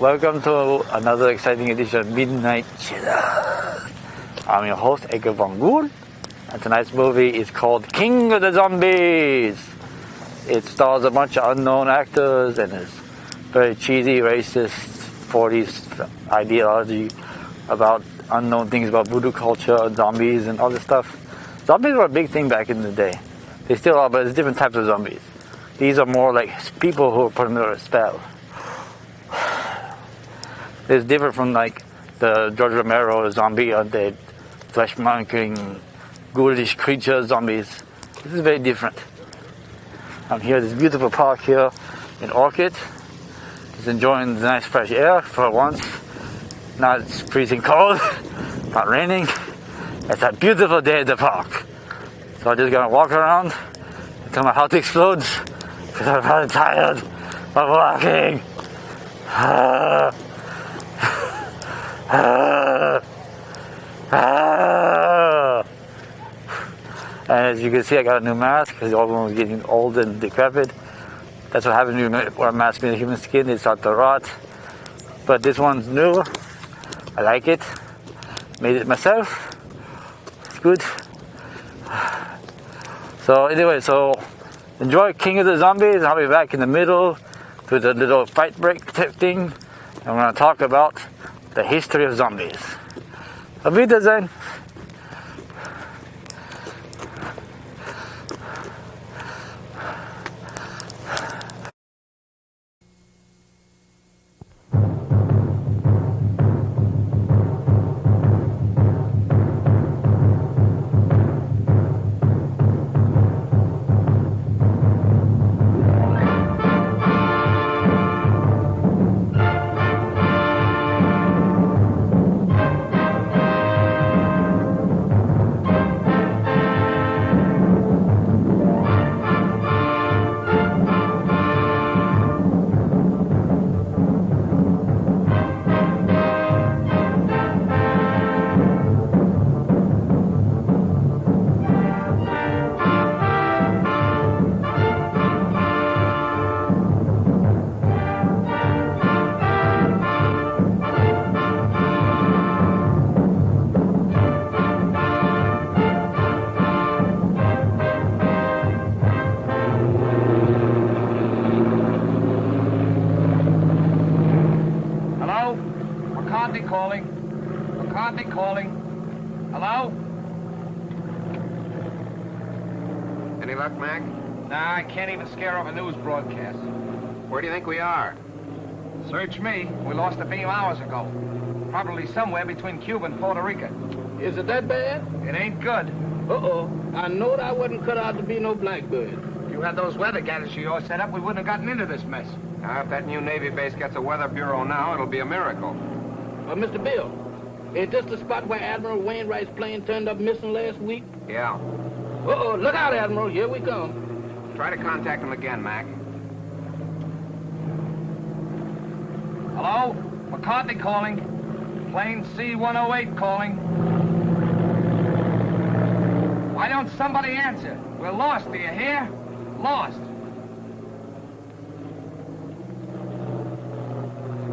Welcome to another exciting edition of Midnight Chiller. I'm your host, Edgar Von Gould, and tonight's movie is called King of the Zombies. It stars a bunch of unknown actors and is very cheesy, racist, 40s ideology about unknown things about voodoo culture, zombies, and all this stuff. Zombies were a big thing back in the day. They still are, but it's different types of zombies. These are more like people who are put under a spell. It's different from like the George Romero zombie undead, flesh-mongering, ghoulish creature zombies. This is very different. I'm here at this beautiful park here in Orchid. Just enjoying the nice fresh air for once. Not it's freezing cold, not raining. It's a beautiful day at the park. So I'm just gonna walk around until my heart explodes because I'm really tired of walking. And as you can see, I got a new mask because the old one was getting old and decrepit. That's what happens when you wear a mask in human skin. It starts to rot. But this one's new. I like it. Made it myself. It's good. So anyway, enjoy King of the Zombies. I'll be back in the middle to the little fight break type thing. I'm going to talk about the history of zombies. Auf Wiedersehen. McCarthy calling. Hello? Any luck, Mac? Nah, I can't even scare off a news broadcast. Where do you think we are? Search me. We lost a beam hours ago. Probably somewhere between Cuba and Puerto Rico. Is it that bad? It ain't good. Uh-oh. I knowed I wasn't cut out to be no blackbird. If you had those weather gadgets of yours set up, we wouldn't have gotten into this mess. Now, if that new Navy base gets a weather bureau now, it'll be a miracle. Mr. Bill, is this the spot where Admiral Wainwright's plane turned up missing last week? Yeah. Uh-oh. Look out, Admiral. Here we come. Try to contact him again, Mac. Hello? McCarthy calling. Plane C-108 calling. Why don't somebody answer? We're lost, do you hear? Lost.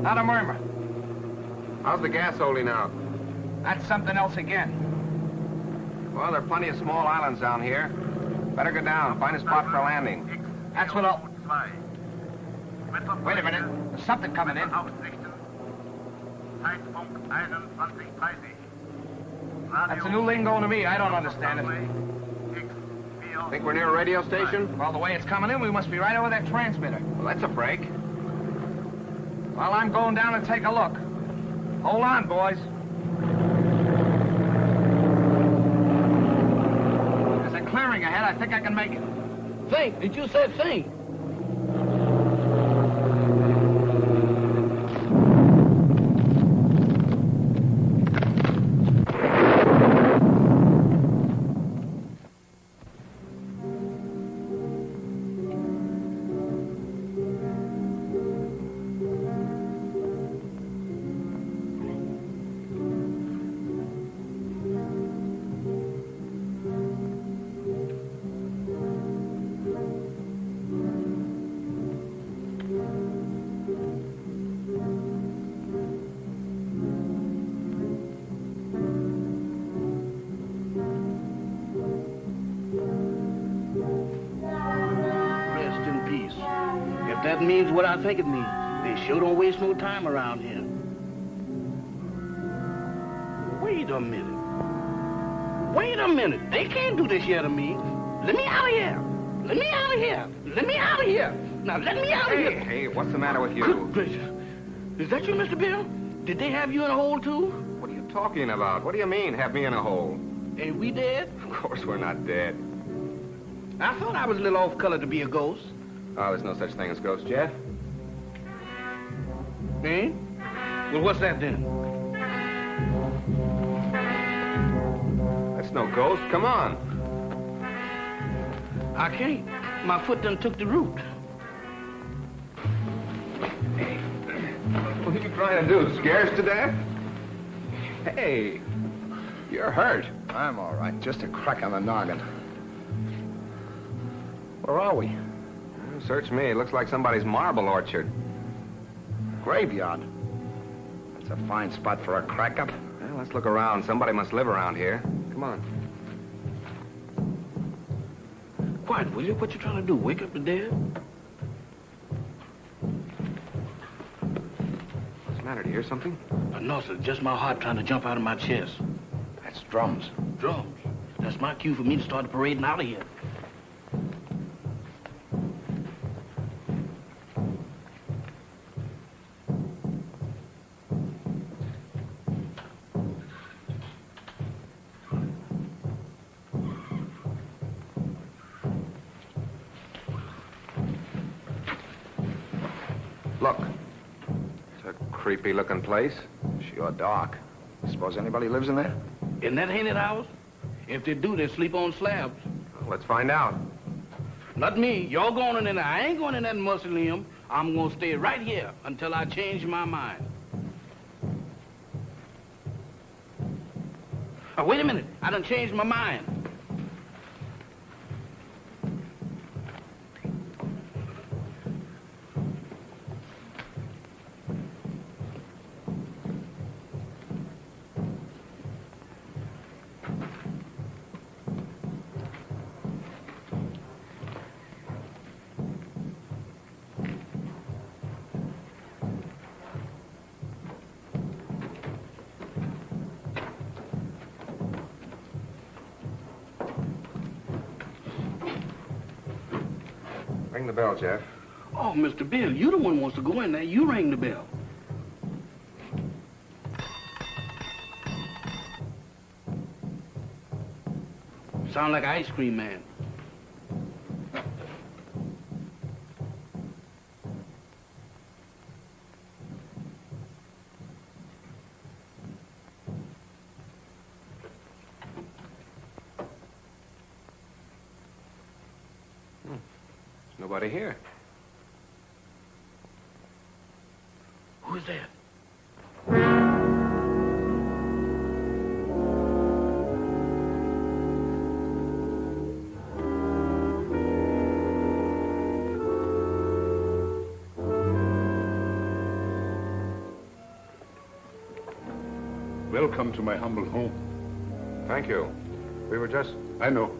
Not a murmur. How's the gas holding out? That's something else again. Well, there are plenty of small islands down here. Better go down, find a spot for landing. That's what I'll... Wait a minute. There's something coming in. That's a new lingo to me. I don't understand it. Think we're near a radio station? Well, the way it's coming in, we must be right over that transmitter. Well, that's a break. Well, I'm going down and take a look. Hold on, boys. There's a clearing ahead. I think I can make it. Think. Did you say think? That means what I think it means. They sure don't waste no time around here. Wait a minute. Wait a minute. They can't do this here to me. Let me out of here. Let me out of here. Let me out of here. Now, let me out of here. Hey, what's the matter with you? Good gracious. Is that you, Mr. Bill? Did they have you in a hole, too? What are you talking about? What do you mean, have me in a hole? Ain't we dead? Of course we're not dead. I thought I was a little off-color to be a ghost. Oh, there's no such thing as ghosts, Jeff. Eh? Well, what's that then? That's no ghost. Come on. I can't. My foot done took the root. What are you trying to do? Scare us to death? Hey, you're hurt. I'm all right. Just a crack on the noggin. Where are we? Search me. It looks like somebody's marble orchard. Graveyard. That's a fine spot for a crack-up. Well, let's look around. Somebody must live around here. Come on. Quiet, will you? What you trying to do? Wake up the dead? What's the matter? Do you hear something? No, sir. Just my heart trying to jump out of my chest. That's drums. Drums. That's my cue for me to start the parading out of here. Look. It's a creepy-looking place. Sure dark. Suppose anybody lives in there? In that haunted house? If they do, they sleep on slabs. Well, let's find out. Not me. Y'all going in there. I ain't going in that mausoleum. I'm going to stay right here until I change my mind. Oh, wait a minute. I done changed my mind. Ring the bell, Jeff. Oh, Mr. Bill, you the one who wants to go in there. You ring the bell. Sound like an ice cream man. Nobody here. Who's that? Welcome to my humble home. Thank you. We were just... I know.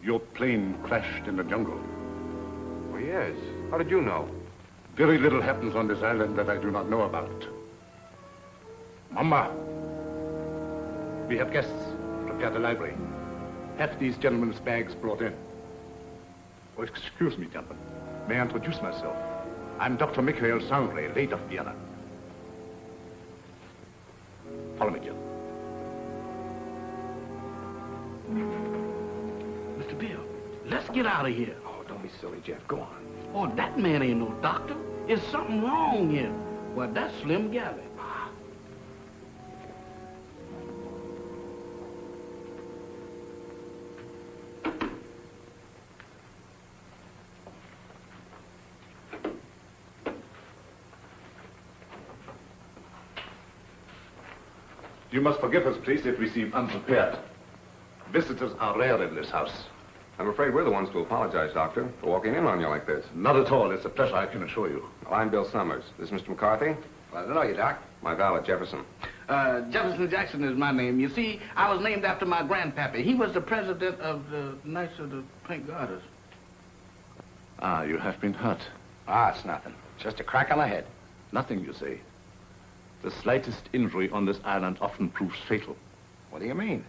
Your plane crashed in the jungle. Oh, yes. How did you know? Very little happens on this island that I do not know about. Mama, we have guests. Prepare the library. Have these gentlemen's bags brought in. Oh, excuse me, gentlemen. May I introduce myself? I'm Dr. Mikhail Sangre, late of Vienna. Follow me, Jill. Mr. Bill, let's get out of here. Oh, don't be silly, Jeff. Go on. Oh, that man ain't no doctor. There's something wrong here. Well, that's Slim Galley. You must forgive us, please, if we seem unprepared. Visitors are rare in this house. I'm afraid we're the ones to apologize, Doctor, for walking in on you like this. Not at all. It's a pleasure, I can assure you. Well, I'm Bill Summers. This is Mr. McCarthy. Glad to know you, Doc. My valet, Jefferson. Jefferson Jackson is my name. You see, I was named after my grandpappy. He was the president of the Knights of the Pink Garters. Ah, you have been hurt. Ah, it's nothing. Just a crack on the head. Nothing, you say. The slightest injury on this island often proves fatal. What do you mean?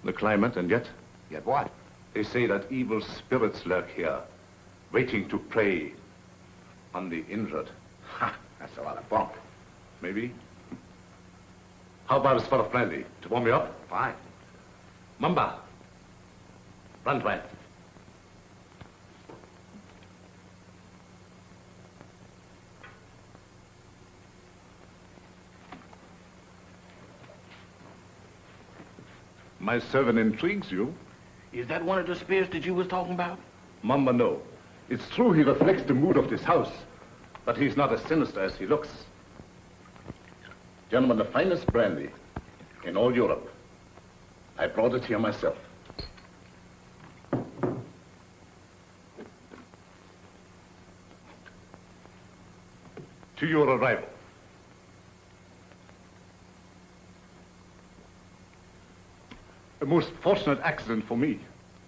The climate, and yet Yet what? they say that evil spirits lurk here, waiting to prey on the injured. Ha! That's a lot of bunk. Maybe. How about a spot of brandy to warm me up? Fine. Mamba. Brandwein. My servant intrigues you. Is that one of the spirits that you was talking about? Mamba, no. It's true he reflects the mood of this house, but he's not as sinister as he looks. Gentlemen, the finest brandy in all Europe. I brought it here myself. To your arrival. A most fortunate accident for me.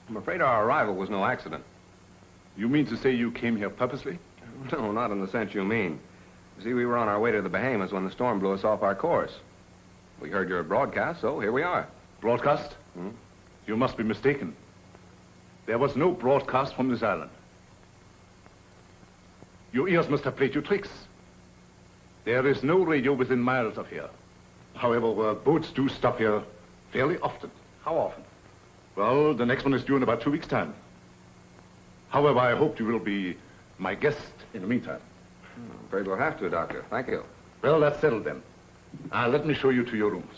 I'm afraid our arrival was no accident. You mean to say you came here purposely? No, not in the sense you mean. You see, we were on our way to the Bahamas when the storm blew us off our course. We heard your broadcast, so here we are. Broadcast? You must be mistaken. There was no broadcast from this island. Your ears must have played you tricks. There is no radio within miles of here. However, boats do stop here fairly often. How often? Well, the next one is due in about 2 weeks' time. However, I hope you will be my guest in the meantime. I'm afraid we'll have to, Doctor. Thank you. Well, that's settled then. Let me show you to your rooms.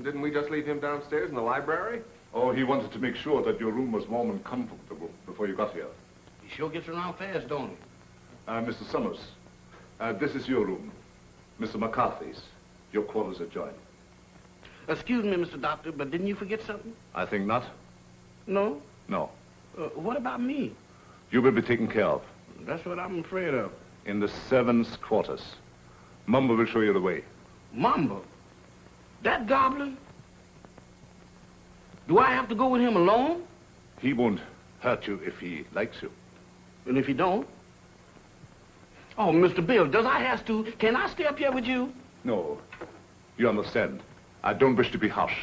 Didn't we just leave him downstairs in the library? Oh, he wanted to make sure that your room was warm and comfortable before you got here. He sure gets around fast, don't he? Mr. Summers, this is your room. Mr. McCarthy's. Your quarters adjoin. Excuse me, Mr. Doctor, but didn't you forget something? I think not. No? No. What about me? You will be taken care of. That's what I'm afraid of. In the servants' quarters. Mumba will show you the way. Mamba? That goblin? Do I have to go with him alone? He won't hurt you if he likes you. And if he don't? Oh, Mr. Bill, does I have to? Can I stay up here with you? No. You understand. I don't wish to be harsh,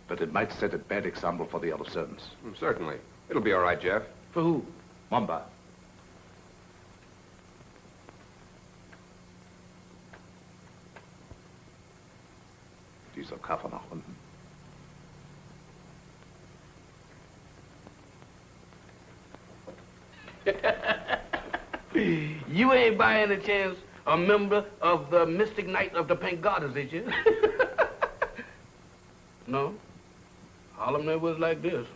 but it might set a bad example for the other servants. Certainly. It'll be all right, Jeff. For who? Mamba. Dieser Koffer nach unten. You ain't by any chance a member of the Mystic Knight of the Pink Goddess, is you? No? All of them was like this.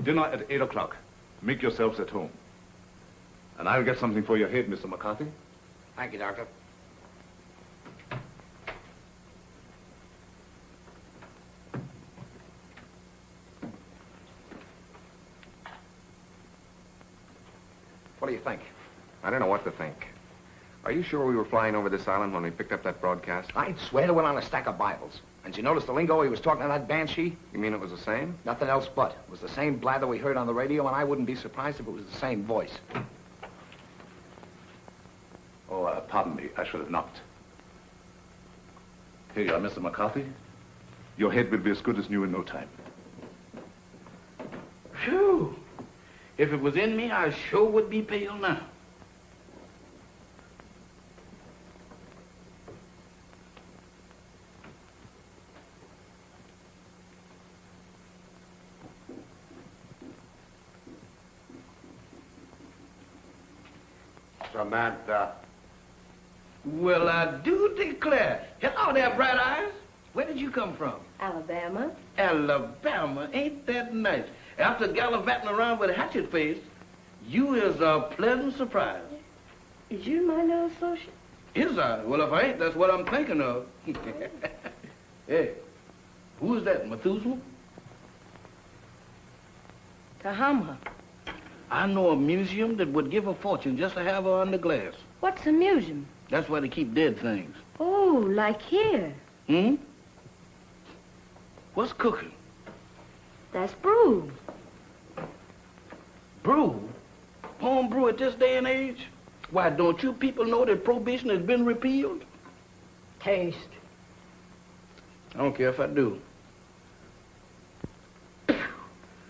Dinner at 8 o'clock. Make yourselves at home. And I'll get something for your head, Mr. McCarthy. Thank you, Doctor. What do you think? I don't know what to think. Are you sure we were flying over this island when we picked up that broadcast? I'd swear to it on a stack of Bibles. And you notice the lingo he was talking to that banshee? You mean it was the same? Nothing else but. It was the same blather we heard on the radio, and I wouldn't be surprised if it was the same voice. Oh, pardon me. I should have knocked. Here you are, Mr. McCarthy. Your head will be as good as new in no time. Phew. If it was in me, I sure would be pale now. Samantha. Well, I do declare. Hello there, Bright Eyes. Where did you come from? Alabama. Alabama. Ain't that nice? After gallivanting around with a hatchet face, you is a pleasant surprise. Is you my new associate? Is I? Well, if I ain't, that's what I'm thinking of. Hey, who is that, Methuselah? Tahama. I know a museum that would give a fortune just to have her under glass. What's a museum? That's where they keep dead things. Oh, like here. Hmm? What's cooking? That's brew. Brew? Home brew at this day and age? Why, don't you people know that prohibition has been repealed? Taste. I don't care if I do.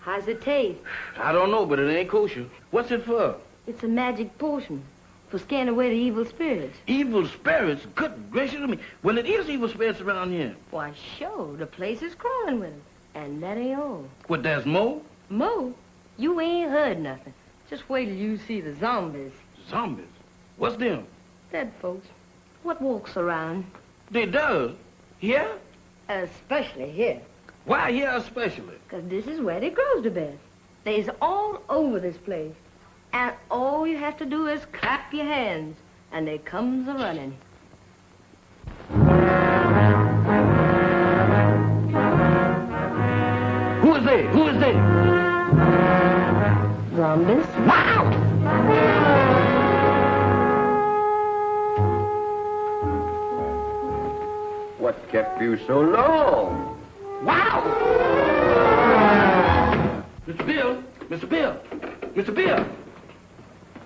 How's it taste? I don't know, but it ain't kosher. What's it for? It's a magic potion for scaring away the evil spirits. Evil spirits? Good gracious of me. Well, it is evil spirits around here. Why, sure, the place is crawling with them. And that ain't all. What, there's more? Mo, you ain't heard nothing. Just wait till you see the zombies. Zombies? What's them? Dead folks. What walks around? They does? Here? Especially here. Why here especially? 'Cause this is where they grows the best. They's all over this place. And all you have to do is clap your hands, and they comes a-running. Who is they? Who is they? Zombies? Wow! What kept you so long? Wow! Mr. Bill! Mr. Bill! Mr. Bill!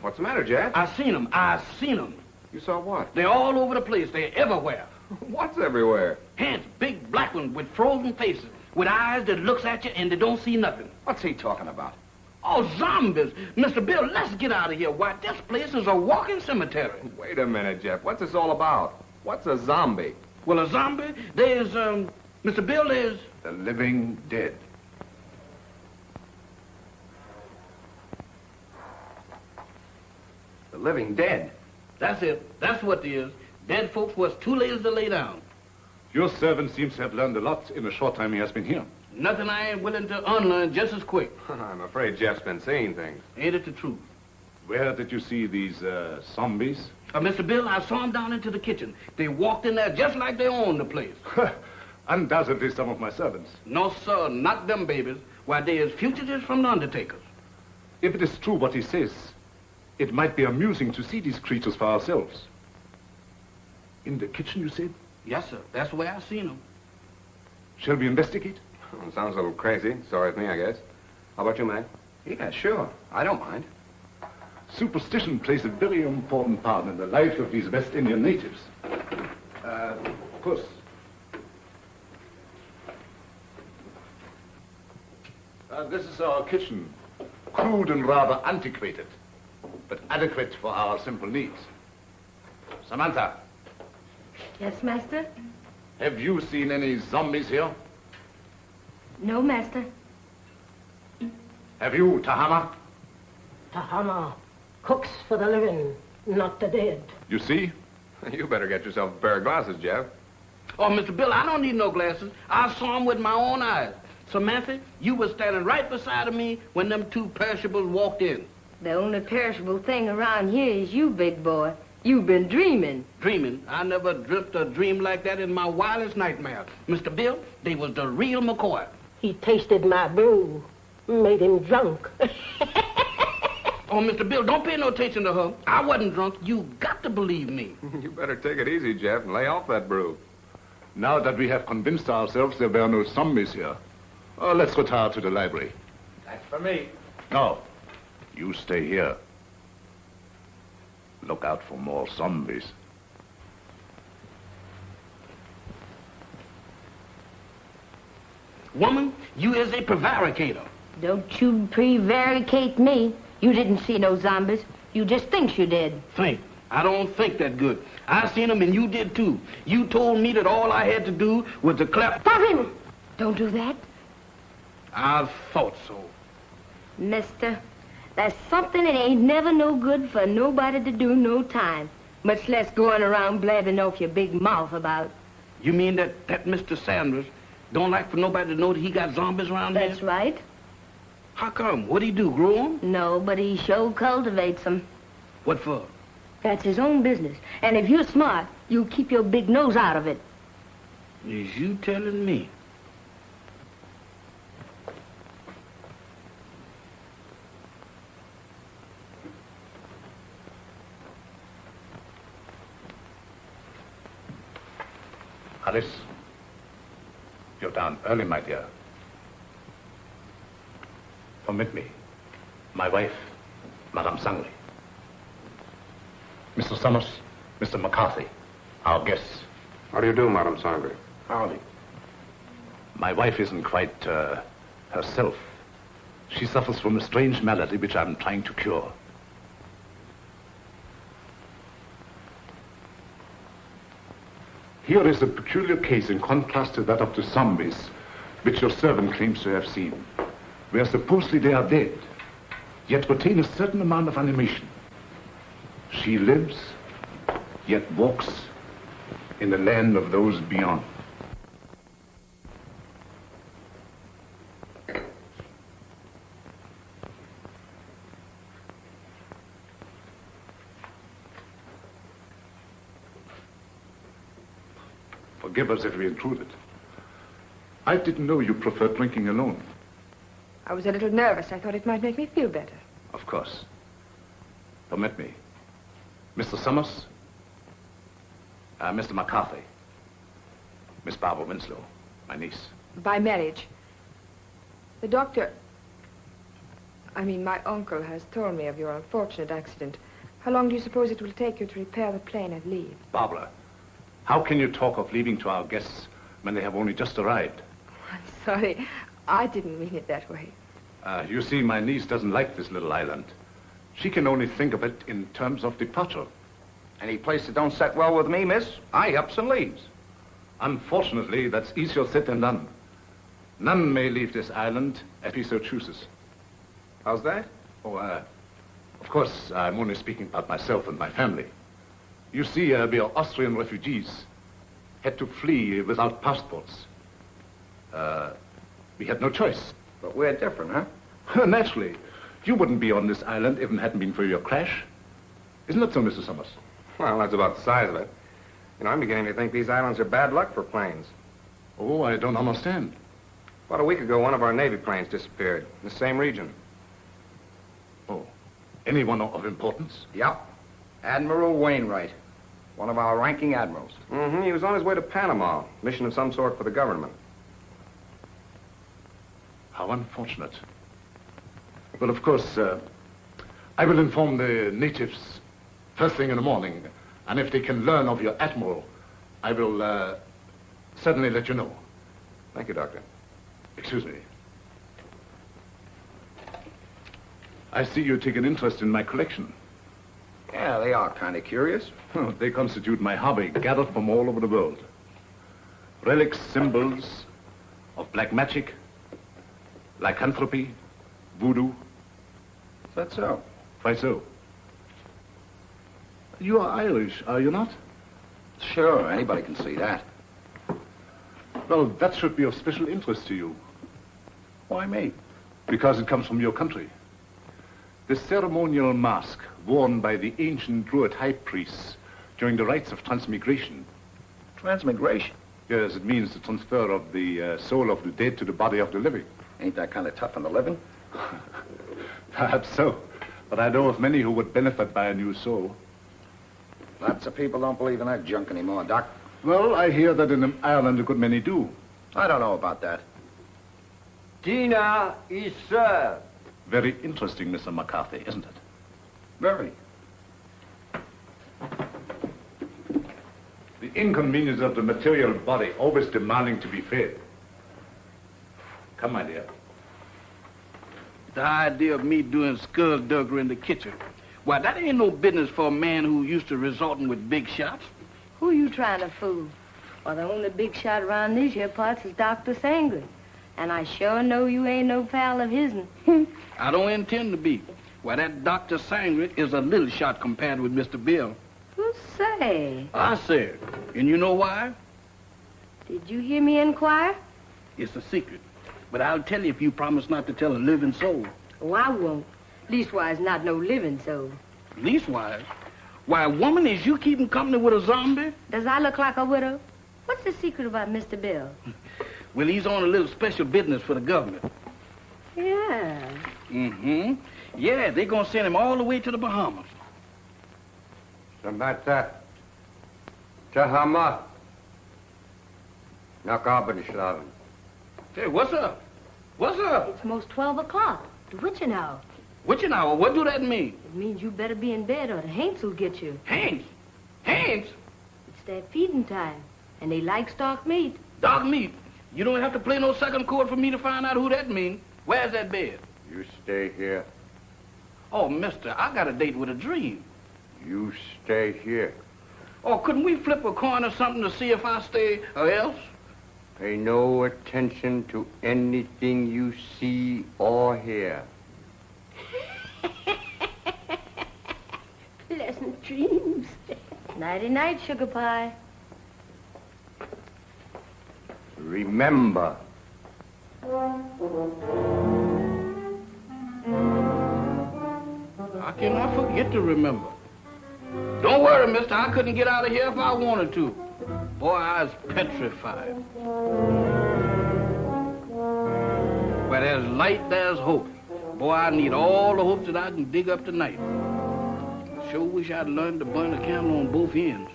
What's the matter, Jeff? I seen them. I seen them. You saw what? They're all over the place. They're everywhere. What's everywhere? Hands, big black ones with frozen faces, with eyes that looks at you and they don't see nothing. What's he talking about? Oh, zombies! Mr. Bill, let's get out of here. Why, this place is a walking cemetery. Wait a minute, Jeff. What's this all about? What's a zombie? Well, a zombie, there's, Mr. Bill, there's... The living dead. The living dead. That's it. That's what it is. Dead folks was too lazy to lay down. Your servant seems to have learned a lot in the short time he has been here. Nothing I ain't willing to unlearn just as quick. I'm afraid Jeff's been seeing things. Ain't it the truth? Where did you see these zombies? Mr. Bill, I saw them down into the kitchen. They walked in there just like they owned the place. Undoubtedly some of my servants. No, sir, not them babies. Why, they is fugitives from the undertakers. If it is true what he says, it might be amusing to see these creatures for ourselves. In the kitchen, you said? Yes, sir. That's the way I seen them. Shall we investigate? Sounds a little crazy. Sorry with me, I guess. How about you, Mac? Yeah, sure. I don't mind. Superstition plays a very important part in the life of these West Indian natives. Puss. This is our kitchen. Crude and rather antiquated, but adequate for our simple needs. Samantha, Yes, master? have you seen any zombies here? No, master. Have you, Tahama? Tahama cooks for the living, not the dead. You see? You better get yourself a pair of glasses, Jeff. Oh, Mr. Bill, I don't need no glasses. I saw them with my own eyes. Samantha, you was standing right beside of me when them two perishables walked in. The only perishable thing around here is you, big boy. You've been dreaming. Dreaming? I never dreamt a dream like that in my wildest nightmares. Mr. Bill, they was the real McCoy. He tasted my brew, made him drunk. Oh, Mr. Bill, don't pay no attention to her. I wasn't drunk. You got to believe me. You better take it easy, Jeff, and lay off that brew. Now that we have convinced ourselves there were no zombies here, let's retire to the library. That's for me. No, you stay here. Look out for more zombies. Woman, you is a prevaricator. Don't you prevaricate me. You didn't see no zombies. You just think you did. Think. I don't think that good. I seen them and you did too. You told me that all I had to do was to clap. Stop him! Don't do that. I thought so. Mister, there's something that ain't never no good for nobody to do no time. Much less going around blabbing off your big mouth about. You mean that Mr. Sanders don't like for nobody to know that he got zombies around That's here? right. How come? What'd he do, grow 'em? No, but he sure cultivates them. What for? That's his own business. And if you're smart, you'll keep your big nose out of it. Is you telling me? Alice, you're down early, my dear. Permit me. My wife, Madame Sangley. Mr. Summers, Mr. McCarthy, our guests. How do you do, Madame Sangley? Howdy. My wife isn't quite herself. She suffers from a strange malady which I'm trying to cure. Here is a peculiar case in contrast to that of the zombies, which your servant claims to have seen, where supposedly they are dead, yet retain a certain amount of animation. She lives, yet walks in the land of those beyond. Forgive us if we intruded. I didn't know you preferred drinking alone. I was a little nervous. I thought it might make me feel better. Of course. Permit me. Mr. Summers, Mr. McCarthy, Miss Barbara Winslow, my niece. By marriage. The doctor... my uncle has told me of your unfortunate accident. How long do you suppose it will take you to repair the plane and leave? Barbara, how can you talk of leaving to our guests when they have only just arrived? I'm sorry. I didn't mean it that way. You see, my niece doesn't like this little island. She can only think of it in terms of departure. Any place that don't set well with me, miss, I ups and leaves. Unfortunately, that's easier said than done. None may leave this island if he so chooses. How's that? Oh, of course, I'm only speaking about myself and my family. You see, we are Austrian refugees, had to flee without passports. We had no choice. But we're different, huh? Naturally. You wouldn't be on this island if it hadn't been for your crash. Isn't that so, Mr. Summers? Well, that's about the size of it. I'm beginning to think these islands are bad luck for planes. Oh, I don't understand. About a week ago, one of our Navy planes disappeared in the same region. Oh, anyone of importance? Yep. Admiral Wainwright, one of our ranking admirals. Mm-hmm. He was on his way to Panama, mission of some sort for the government. How unfortunate. Well, of course, I will inform the natives first thing in the morning, and if they can learn of your admiral, I will certainly let you know. Thank you, Doctor. Excuse me. I see you take an interest in my collection. Yeah, they are kind of curious. They constitute my hobby, gathered from all over the world. Relics, symbols of black magic, lycanthropy, voodoo. Is that so? Why so? You are Irish, are you not? Sure, anybody can see that. Well, that should be of special interest to you. Why me? Because it comes from your country. The ceremonial mask worn by the ancient Druid high priests during the rites of transmigration. Transmigration? Yes, it means the transfer of the soul of the dead to the body of the living. Ain't that kind of tough on the living? Perhaps so. But I know of many who would benefit by a new soul. Lots of people don't believe in that junk anymore, Doc. Well, I hear that in Ireland a good many do. I don't know about that. Dinner is served. Very interesting, Mr. McCarthy, isn't it? Very. The inconvenience of the material body always demanding to be fed. Come, my dear. The idea of me doing skullduggery in the kitchen. Why, that ain't no business for a man who used to resorting with big shots. Who you trying to fool? Well, the only big shot around these here parts is Dr. Sangley. And I sure know you ain't no pal of his'n. I don't intend to be. Why, that Dr. Sangley is a little shot compared with Mr. Bill. Who say? I said. And you know why? Did you hear me inquire? It's a secret. But I'll tell you if you promise not to tell a living soul. Oh, I won't. Leastwise, not no living soul. Leastwise? Why, woman, is you keeping company with a zombie? Does I look like a widow? What's the secret about Mr. Bill? Well, he's on a little special business for the government. Yeah. Mm-hmm. Yeah, they're gonna send him all the way to the Bahamas. Samantha. Tahama. Nakabanishlavin. Hey, what's up? What's up? It's most 12 o'clock. The witching hour. Witching hour? What do that mean? It means you better be in bed or the Haints will get you. Haints? Haints? It's their feeding time, and they like stock meat. Dog meat. You don't have to play no second chord for me to find out who that means. Where's that bed? You stay here. Oh, mister, I got a date with a dream. You stay here. Oh, couldn't we flip a coin or something to see if I stay or else? Pay no attention to anything you see or hear. Pleasant dreams. Nighty-night, sugar pie. Remember. How can I forget to remember? Don't worry, mister. I couldn't get out of here if I wanted to. Boy, I was petrified. Where there's light, there's hope. Boy, I need all the hope that I can dig up tonight. I sure wish I'd learned to burn a candle on both ends.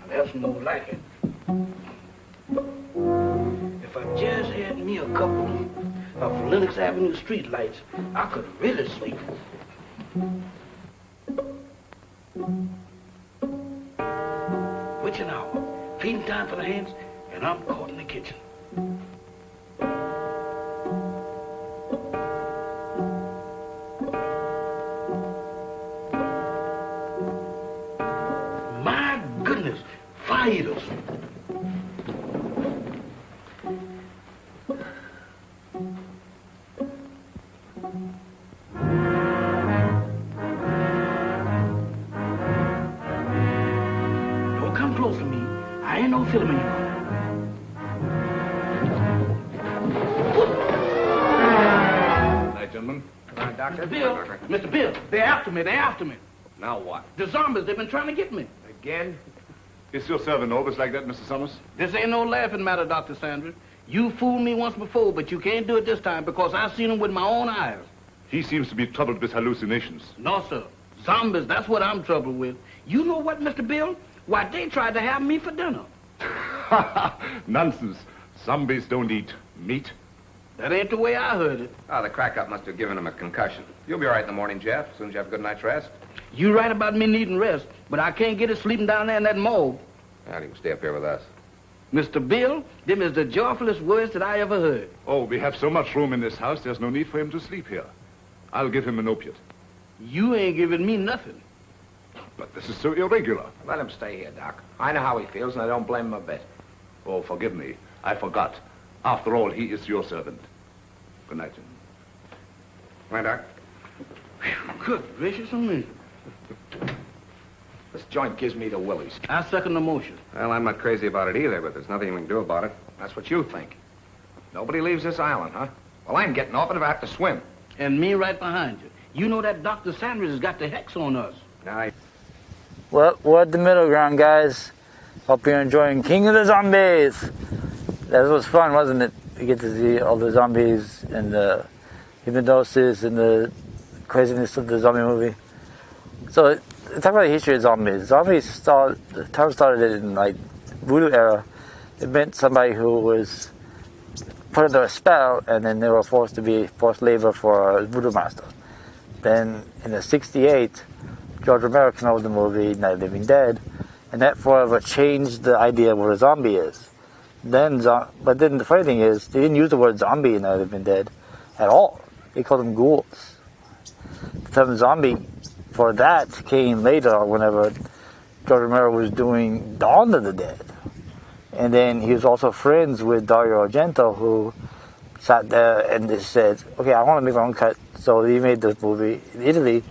That's more like it. If I just had me a couple of Lenox Avenue streetlights, I could really sleep. Witching hour, feeding time for the hands, and I'm caught in the kitchen. My goodness, fire eaters. Don't come close to me. I ain't no filming you. Night, gentlemen. Come on, Doctor. Bill, Mr. Bill, they're after me, they're after me. Now what? The zombies, they've been trying to get me. Again? Is your servant always like that, Mr. Summers? This ain't no laughing matter, Dr. Sanders. You fooled me once before, but you can't do it this time because I've seen them with my own eyes. He seems to be troubled with hallucinations. No, sir. Zombies, that's what I'm troubled with. You know what, Mr. Bill? Why, they tried to have me for dinner. Nonsense. Zombies don't eat meat. That ain't the way I heard it. Oh, the crack-up must have given him a concussion. You'll be all right in the morning, Jeff, as soon as you have a good night's rest. You right about me needing rest, but I can't get it sleeping down there in that morgue. Now, you can stay up here with us. Mr. Bill, them is the joyfulest words that I ever heard. Oh, we have so much room in this house, there's no need for him to sleep here. I'll give him an opiate. You ain't giving me nothing. But this is so irregular. Let him stay here, Doc. I know how he feels, and I don't blame him a bit. Oh, forgive me. I forgot. After all, he is your servant. Good night, gentlemen. Come on, Doc. Good gracious of me. This joint gives me the willies. I second the motion. Well, I'm not crazy about it either, but there's nothing we can do about it. That's what you think. Nobody leaves this island, huh? Well, I'm getting off it if I have to swim. And me right behind you. You know that Dr. Sanders has got the hex on us. Now, Well, we're at the middle ground, guys. Hope you're enjoying King of the Zombies. That was fun, wasn't it? You get to see all the zombies and the hypnosis and the craziness of the zombie movie. So, talk about the history of zombies. The term started in like voodoo era. It meant somebody who was put under a spell and then they were forced to be forced labor for a voodoo master. Then in the 68, George Romero came out with the movie Night of the Living Dead, and that forever changed the idea of what a zombie is. But then the funny thing is, they didn't use the word zombie in Night of the Living Dead at all. They called them ghouls. The term zombie for that came later whenever George Romero was doing Dawn of the Dead. And then he was also friends with Dario Argento, who sat there and just said, okay, I want to make my own cut. So he made this movie in Italy.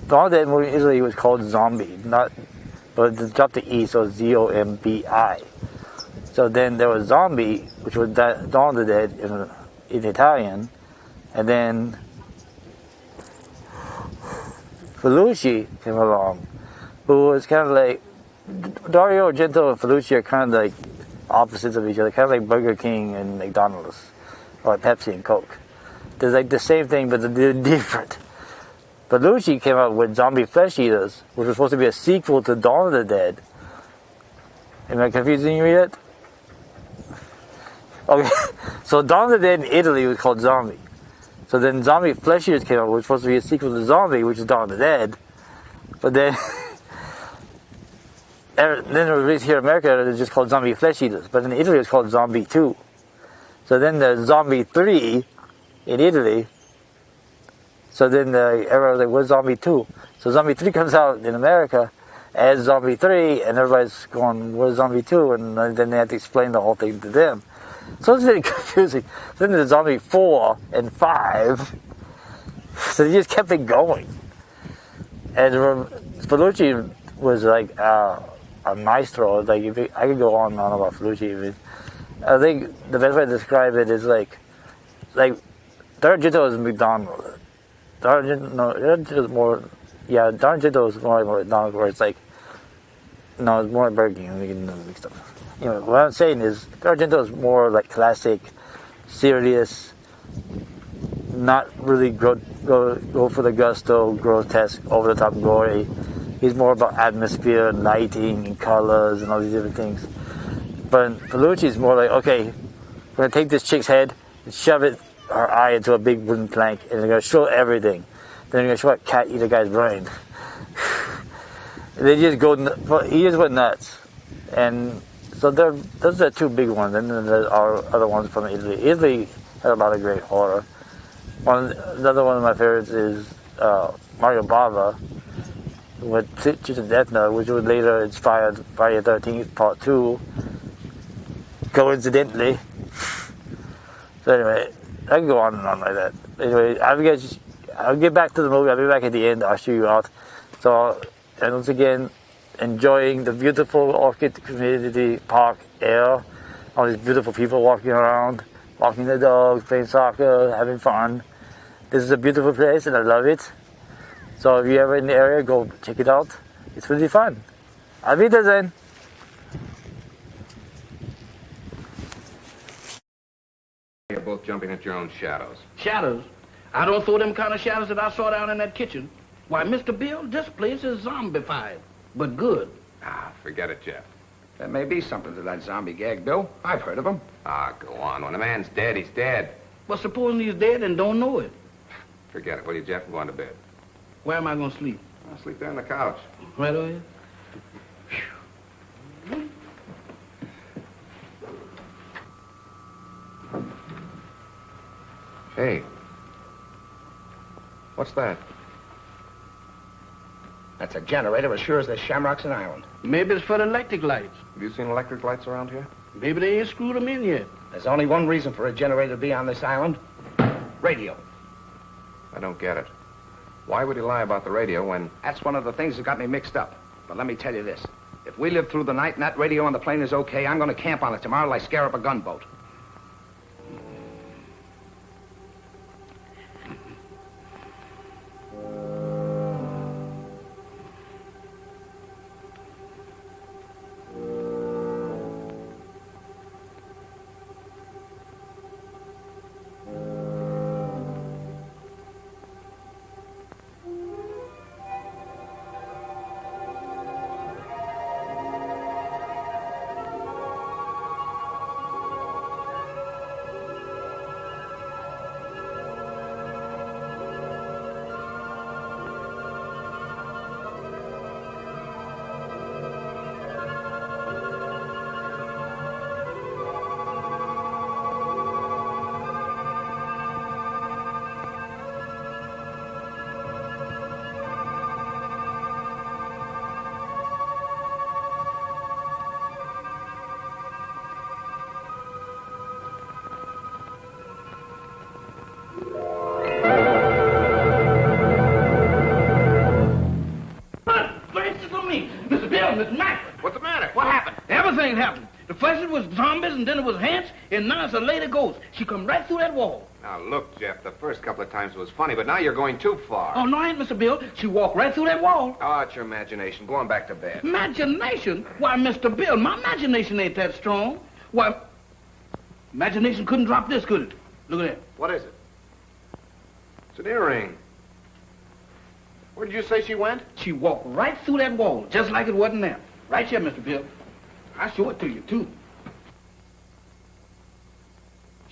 Dawn of the Dead movie in Italy was called Zombie, but they dropped the E, so Zombi. So then there was Zombie, which was Dawn of the Dead in Italian, and then Felucci came along, who was kind of like Dario Argento and Felucci are kind of like opposites of each other, kind of like Burger King and McDonald's, or Pepsi and Coke. They're like the same thing, but they're different. Felucci came out with Zombie Flesh Eaters, which was supposed to be a sequel to Dawn of the Dead. Am I confusing you yet? Okay, so Dawn of the Dead in Italy was called Zombie. So then Zombie Flesh Eaters came out, which was supposed to be a sequel to Zombie, which is Dawn of the Dead. But then, then it was released here in America, it was just called Zombie Flesh Eaters. But in Italy it was called Zombie 2. So then there's Zombie 3 in Italy. So then everyone was like, where's Zombie 2? So Zombie 3 comes out in America as Zombie 3, and everybody's going, where's Zombie 2? And then they have to explain the whole thing to them. So it's very confusing. Then there's Zombie 4 and 5. So they just kept it going. And Felucci was like a maestro. Like I could go on and on about Felucci. I think the best way to describe it is like D'Argento is McDonald's. D'Argento is more, yeah, D'Argento is more like McDonald's, where it's like, no, it's more like Burger King. Mixed up. You know, what I'm saying is D'Argento is more like classic, serious, not really go for the gusto, grotesque, over the top gory. He's more about atmosphere, lighting, and colors, and all these different things. But Felucci is more like, okay, we're gonna take this chick's head and shove her eye into a big wooden plank, and they're gonna show everything. Then they're gonna show a cat eat a guy's brain. They just he just went nuts. And so those are two big ones, and then there are other ones from Italy. Italy had a lot of great horror. Another one of my favorites is Mario Bava with Chichen Etna, which would later inspire Friday the 13th Part 2, coincidentally. So anyway, I can go on and on like that. Anyway, I'll get back to the movie. I'll be back at the end. I'll show you out. So, and once again, enjoying the beautiful Orchid Community Park air. All these beautiful people walking around, walking their dogs, playing soccer, having fun. This is a beautiful place and I love it. So if you're ever in the area, go check it out. It's really fun. Auf Wiedersehen. You're both jumping at your own shadows. Shadows? I don't throw them kind of shadows that I saw down in that kitchen. Why, Mr. Bill, this place is zombified, but good. Ah, forget it, Jeff. There may be something to that zombie gag, Bill. I've heard of them. Ah, go on. When a man's dead, he's dead. Well, supposing he's dead and don't know it. Forget it. Will you, Jeff? I'm going to bed. Where am I going to sleep? I'll sleep there on the couch. Right over here? Hey. What's that? That's a generator as sure as there's shamrocks in Ireland. Maybe it's for the electric lights. Have you seen electric lights around here? Maybe they ain't screwed them in yet. There's only one reason for a generator to be on this island. Radio. I don't get it. Why would he lie about the radio when... That's one of the things that got me mixed up. But let me tell you this. If we live through the night and that radio on the plane is okay, I'm going to camp on it tomorrow like scare up a gunboat. and then it was Hans, and now it's a lady ghost. She come right through that wall. Now, look, Jeff, the first couple of times was funny, but now you're going too far. Oh, no, I ain't, Mr. Bill. She walked right through that wall. Oh, it's your imagination. Go on back to bed. Imagination? Why, Mr. Bill, my imagination ain't that strong. Why, imagination couldn't drop this, could it? Look at that. What is it? It's an earring. Where did you say she went? She walked right through that wall, just like it wasn't there. Right here, Mr. Bill. I'll show it to you, too.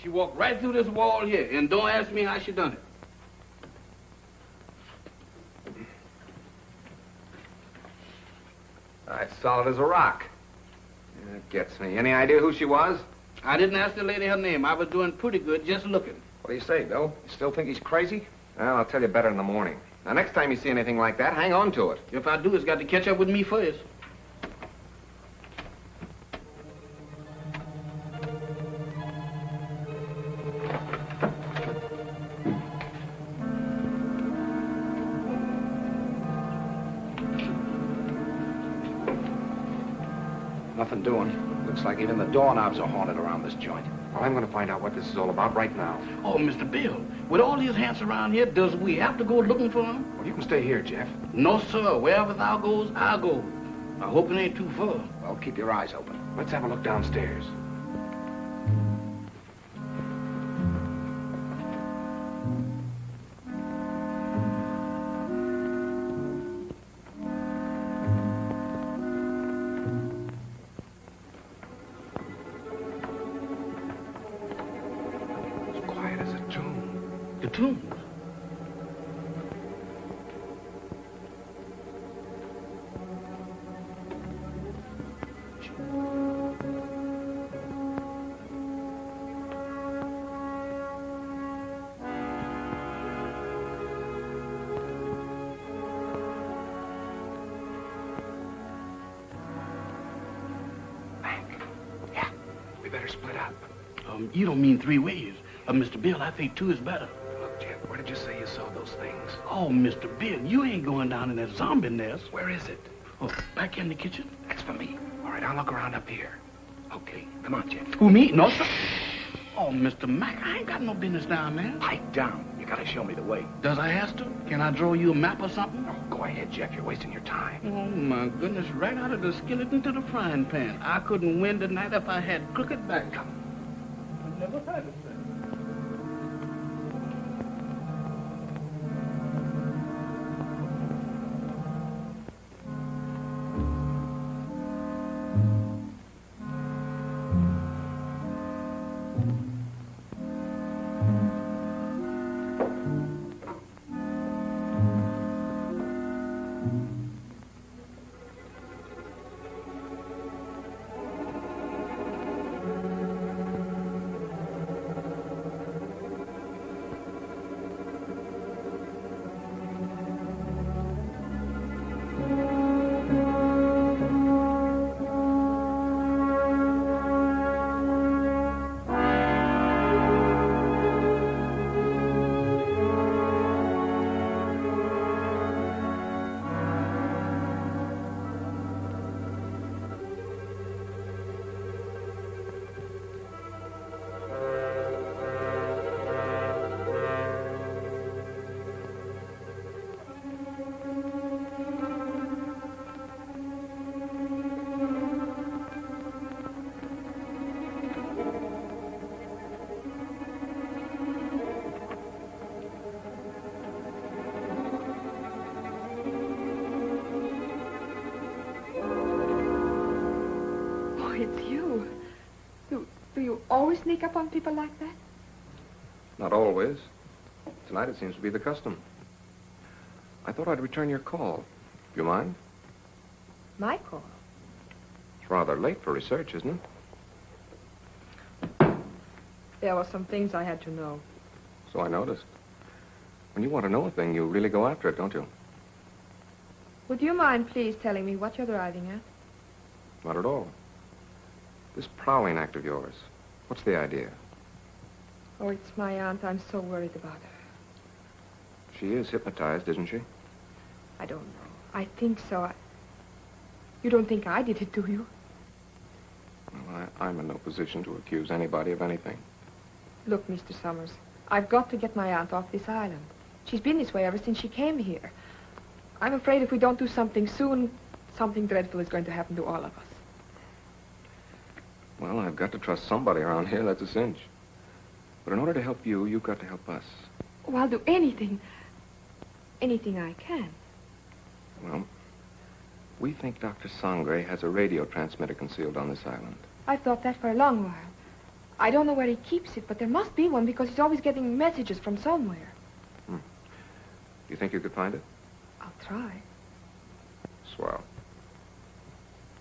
She walked right through this wall here, and don't ask me how she done it. It's solid as a rock. That gets me. Any idea who she was? I didn't ask the lady her name. I was doing pretty good just looking. What do you say, Bill? You still think he's crazy? Well, I'll tell you better in the morning. Now, next time you see anything like that, hang on to it. If I do, it's got to catch up with me first. Nothing doing. Looks like even the doorknobs are haunted around this joint. Well, I'm going to find out what this is all about right now. Oh, Mr. Bill, with all these hands around here, does we have to go looking for them? Well, you can stay here, Jeff. No, sir. Wherever thou goes, I'll go. I hope it ain't too far. Well, keep your eyes open. Let's have a look downstairs. The tombs. Yeah, we better split up. You don't mean 3 ways. Mr. Bill, I think 2 is better. Look, Jeff, where did you say you saw those things? Oh, Mr. Bill, you ain't going down in that zombie nest. Where is it? Oh, back in the kitchen? That's for me. All right, I'll look around up here. Okay, come on, Jeff. Who, me? No, sir. Oh, Mr. Mac, I ain't got no business down there. Pipe down. You gotta show me the way. Does I have to? Can I draw you a map or something? Oh, go ahead, Jeff. You're wasting your time. Oh, my goodness, right out of the skillet into the frying pan. I couldn't win tonight if I had crooked back. Come. I never had it, sir. It's you. Do you always sneak up on people like that? Not always. Tonight it seems to be the custom. I thought I'd return your call. Do you mind? My call? It's rather late for research, isn't it? There were some things I had to know. So I noticed. When you want to know a thing, you really go after it, don't you? Would you mind please telling me what you're driving at? Not at all. This prowling act of yours, what's the idea? Oh, it's my aunt. I'm so worried about her. She is hypnotized, isn't she? I don't know. I think so. You don't think I did it, do you? Well, I'm in no position to accuse anybody of anything. Look, Mr. Summers, I've got to get my aunt off this island. She's been this way ever since she came here. I'm afraid if we don't do something soon, something dreadful is going to happen to all of us. Well, I've got to trust somebody around here, that's a cinch. But in order to help you, you've got to help us. Oh, I'll do anything. Anything I can. Well, we think Dr. Sangre has a radio transmitter concealed on this island. I've thought that for a long while. I don't know where he keeps it, but there must be one because he's always getting messages from somewhere. You think you could find it? I'll try. Swell.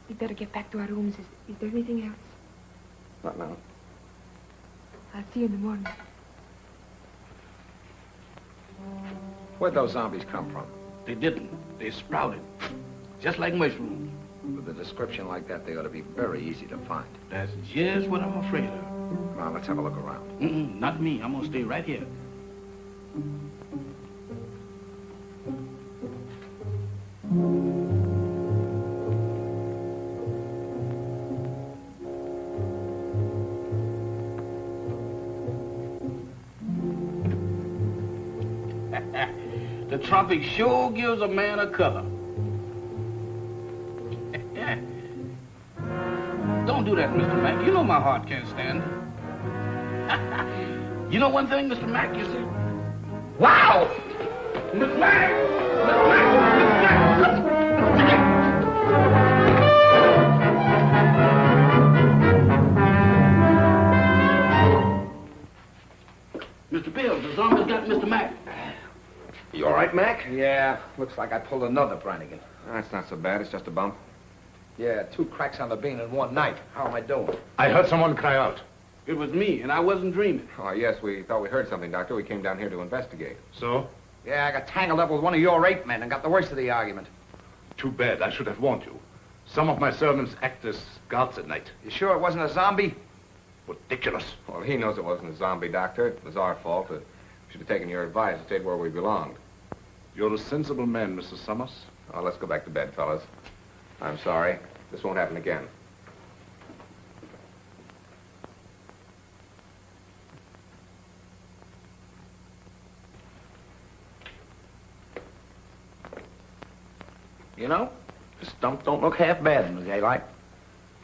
We'd better get back to our rooms. Is there anything else? Not now. I'll see you in the morning. Where'd those zombies come from? They didn't. They sprouted. Just like mushrooms. With a description like that, they ought to be very easy to find. That's just what I'm afraid of. Come on, let's have a look around. Not me. I'm gonna stay right here. The tropic sure gives a man a color. Don't do that, Mr. Mack. You know my heart can't stand it. You know one thing, Mr. Mack, you see? Wow! Mr. Mack! Mr. Mack! Mr. Mack! Mr. Bill, the zombies got Mr. Mack. You all right, Mac? Yeah, looks like I pulled another Brannigan. That's not so bad. It's just a bump. Yeah, 2 cracks on the bean in one night. How am I doing? I heard someone cry out. It was me, and I wasn't dreaming. Oh, yes, we thought we heard something, Doctor. We came down here to investigate. So? Yeah, I got tangled up with one of your 8 men and got the worst of the argument. Too bad. I should have warned you. Some of my servants act as guards at night. You sure it wasn't a zombie? Ridiculous. Well, he knows it wasn't a zombie, Doctor. It was our fault. We should have taken your advice and stayed where we belonged. You're a sensible man, Mr. Summers. Oh, let's go back to bed, fellas. I'm sorry. This won't happen again. You know, this dump don't look half bad in the daylight.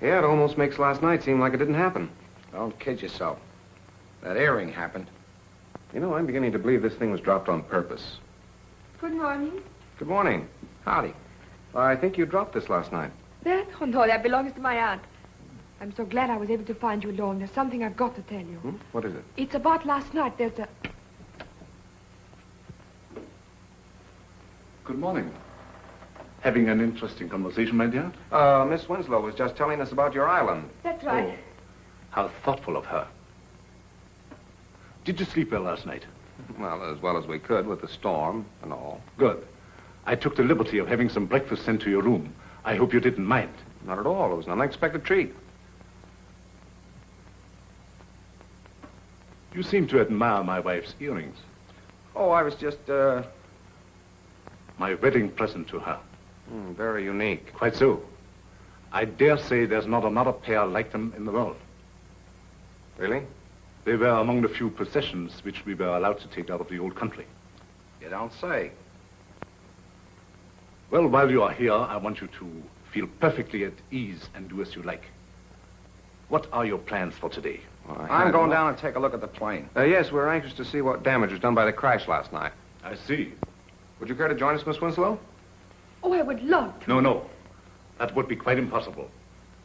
Yeah, it almost makes last night seem like it didn't happen. Don't kid yourself. That earring happened. You know, I'm beginning to believe this thing was dropped on purpose. Good morning. Good morning. Howdy. I think you dropped this last night. That? Oh, no, that belongs to my aunt. I'm so glad I was able to find you alone. There's something I've got to tell you. What is it? It's about last night. There's a... Good morning. Having an interesting conversation, my dear? Miss Winslow was just telling us about your island. That's right. Oh, how thoughtful of her. Did you sleep well last night? Well as we could with the storm and all. Good. I took the liberty of having some breakfast sent to your room. I hope you didn't mind. Not at all. It was an unexpected treat. You seem to admire my wife's earrings. Oh, I was just, My wedding present to her. Very unique. Quite so. I dare say there's not another pair like them in the world. Really? They were among the few possessions which we were allowed to take out of the old country. You don't say. Well, while you are here, I want you to feel perfectly at ease and do as you like. What are your plans for today? Well, I'm going down and take a look at the plane. Yes, we're anxious to see what damage was done by the crash last night. I see. Would you care to join us, Miss Winslow? Oh, I would love to. No. That would be quite impossible.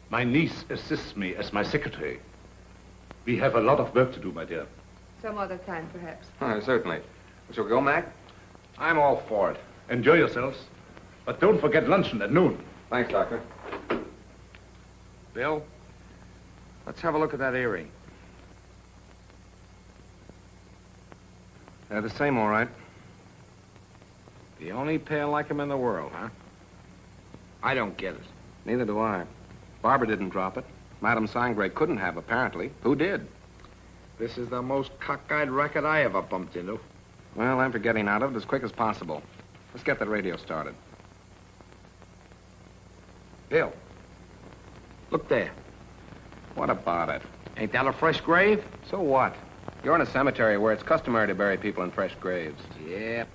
My niece assists me as my secretary. We have a lot of work to do, my dear. Some other time, perhaps. Certainly. Shall we go, Mac? I'm all for it. Enjoy yourselves. But don't forget luncheon at noon. Thanks, Doctor. Bill, let's have a look at that earring. The same, all right. The only pair like him in the world, huh? I don't get it. Neither do I. Barbara didn't drop it. Madame Sangre couldn't have, apparently. Who did? This is the most cockeyed racket I ever bumped into. Well, I'm for getting out of it as quick as possible. Let's get that radio started. Bill, look there. What about it? Ain't that a fresh grave? So what? You're in a cemetery where it's customary to bury people in fresh graves. Yeah,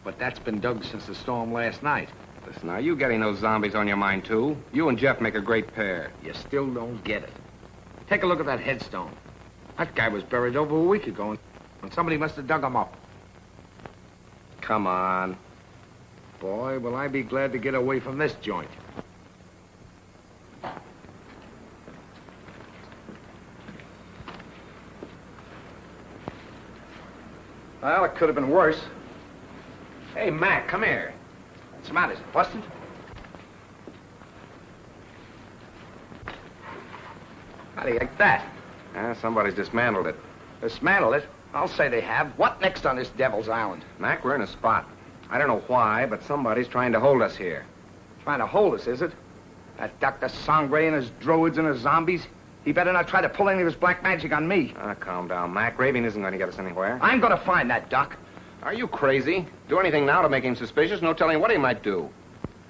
but that's been dug since the storm last night. Listen, are you getting those zombies on your mind, too? You and Jeff make a great pair. You still don't get it. Take a look at that headstone. That guy was buried over a week ago, and somebody must have dug him up. Come on. Boy, will I be glad to get away from this joint. Well, it could have been worse. Hey, Mac, come here. What's the matter? Is it busted? How do you like that? Somebody's dismantled it. Dismantle it? I'll say they have. What next on this Devil's Island? Mac, we're in a spot. I don't know why, but somebody's trying to hold us here. Trying to hold us, is it? That Dr. Sangre and his druids and his zombies? He better not try to pull any of his black magic on me. Calm down, Mac. Raving isn't going to get us anywhere. I'm going to find that Doc. Are you crazy? Do anything now to make him suspicious, no telling what he might do.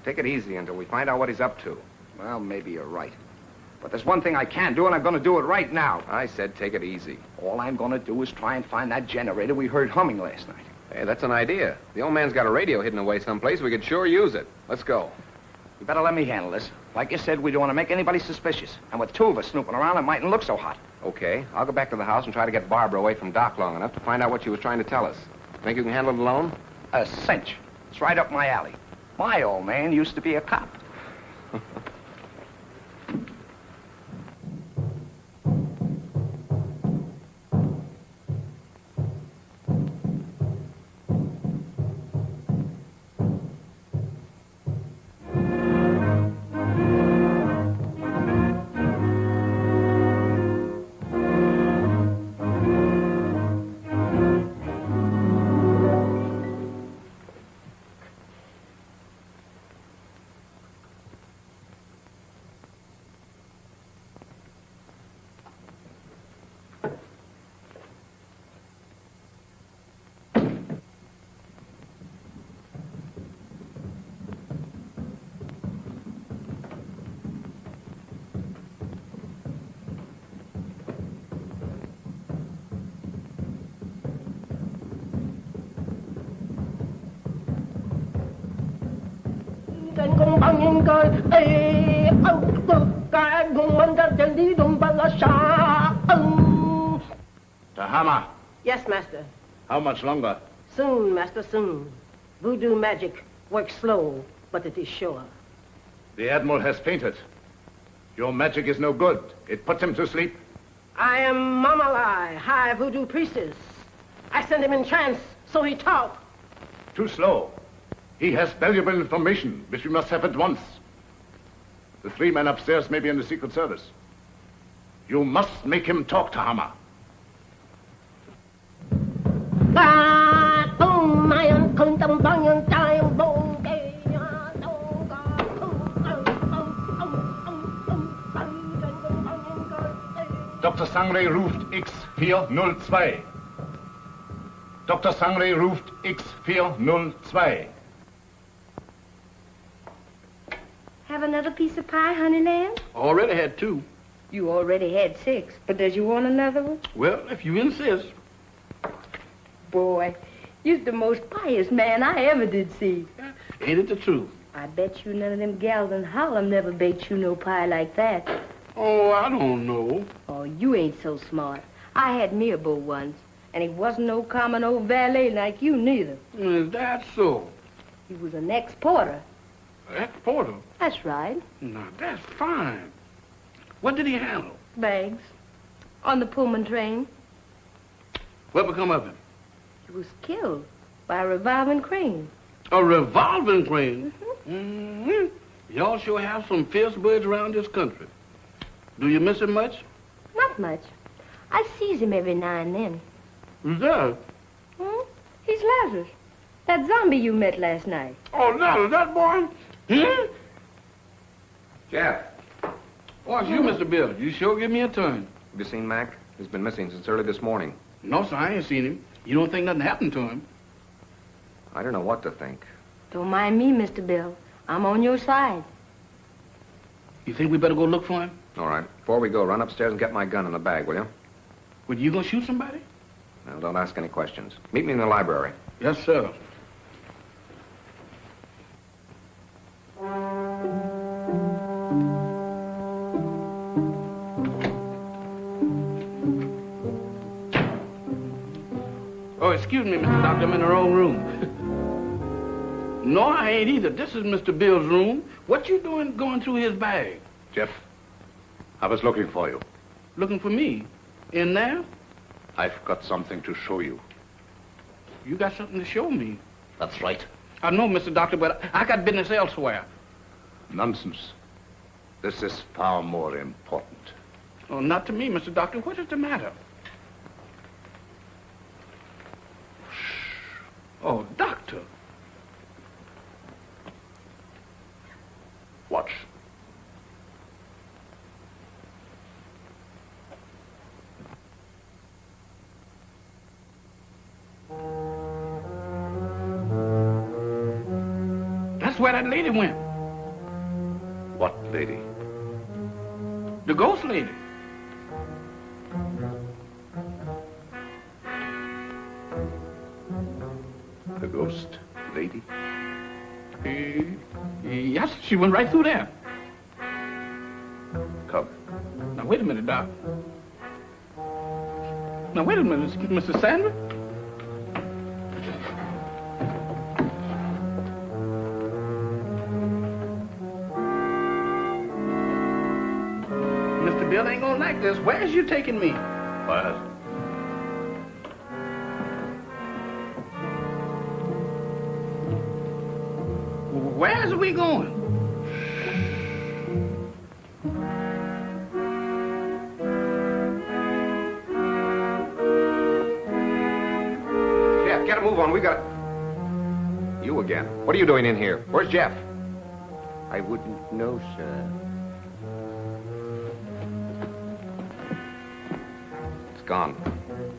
Take it easy until we find out what he's up to. Well, maybe you're right. But there's one thing I can do, and I'm going to do it right now. I said take it easy. All I'm going to do is try and find that generator we heard humming last night. Hey, that's an idea. The old man's got a radio hidden away someplace. We could sure use it. Let's go. You better let me handle this. Like you said, we don't want to make anybody suspicious. And with two of us snooping around, it mightn't look so hot. Okay. I'll go back to the house and try to get Barbara away from Doc long enough to find out what she was trying to tell us. Think you can handle it alone? A cinch. It's right up my alley. My old man used to be a cop. Công bằng nhân cơ ê âu cực cả cùng mình ra chân đi đồng bằng là xa Tahama, Yes, master. how much longer? Soon, master, soon. Voodoo magic works slow, but it is sure. The Admiral has fainted. Your magic is no good. It puts him to sleep. I am Mamalai, high voodoo priestess. I send him in trance, so he talk. Too slow. He has valuable information, which we must have at once. The three men upstairs may be in the Secret Service. You must make him talk, Tahama. Dr. Sangre ruft X402. Dr. Sangre ruft X402. Have another piece of pie, honey lamb? Already had two. You already had 6, but does you want another one? Well, if you insist. Boy, you're the most pious man I ever did see. Ain't it the truth? I bet you none of them gals in Harlem never baked you no pie like that. Oh, I don't know. Oh, you ain't so smart. I had me a beau once, and he wasn't no common old valet like you neither. Is that so? He was an ex-porter. Ex-porter? That's right. Now, that's fine. What did he handle? Bags. On the Pullman train. What become of him? He was killed by a revolving crane. A revolving crane? Mm-hmm. Y'all sure have some fierce birds around this country. Do you miss him much? Not much. I sees him every now and then. Who's that? He's Lazarus. That zombie you met last night. Oh, Lazarus, that boy? Jeff, Oh, it's you, Mr. Bill. You sure give me a turn. have you seen Mac? He's been missing since early this morning. No, sir, I ain't seen him. You don't think nothing happened to him? I don't know what to think. Don't mind me, Mr. Bill. I'm on your side. You think we better go look for him? All right. Before we go, run upstairs and get my gun in the bag, will you? Well, you gonna shoot somebody? Now, don't ask any questions. Meet me in the library. Yes, sir. Oh, excuse me, Mr. Doctor, I'm in the wrong room. No, I ain't either. This is Mr. Bill's room. What you doing going through his bag? Jeff, I was looking for you. Looking for me? In there? I've got something to show you. You got something to show me. That's right. I know, Mr. Doctor, but I got business elsewhere. Nonsense. This is far more important. Oh, not to me, Mr. Doctor. What is the matter? Oh, Doctor. Watch. That's where that lady went. What lady? The ghost lady. The ghost lady? Yes, she went right through there. Come. Now, wait a minute, Doc. Now, wait a minute, Mr. Sandra. Mr. Bill ain't gonna like this. Where's you taking me? What? Where's we going? Jeff, get a move on. We got... You again. What are you doing in here? Where's Jeff? I wouldn't know, sir. It's gone.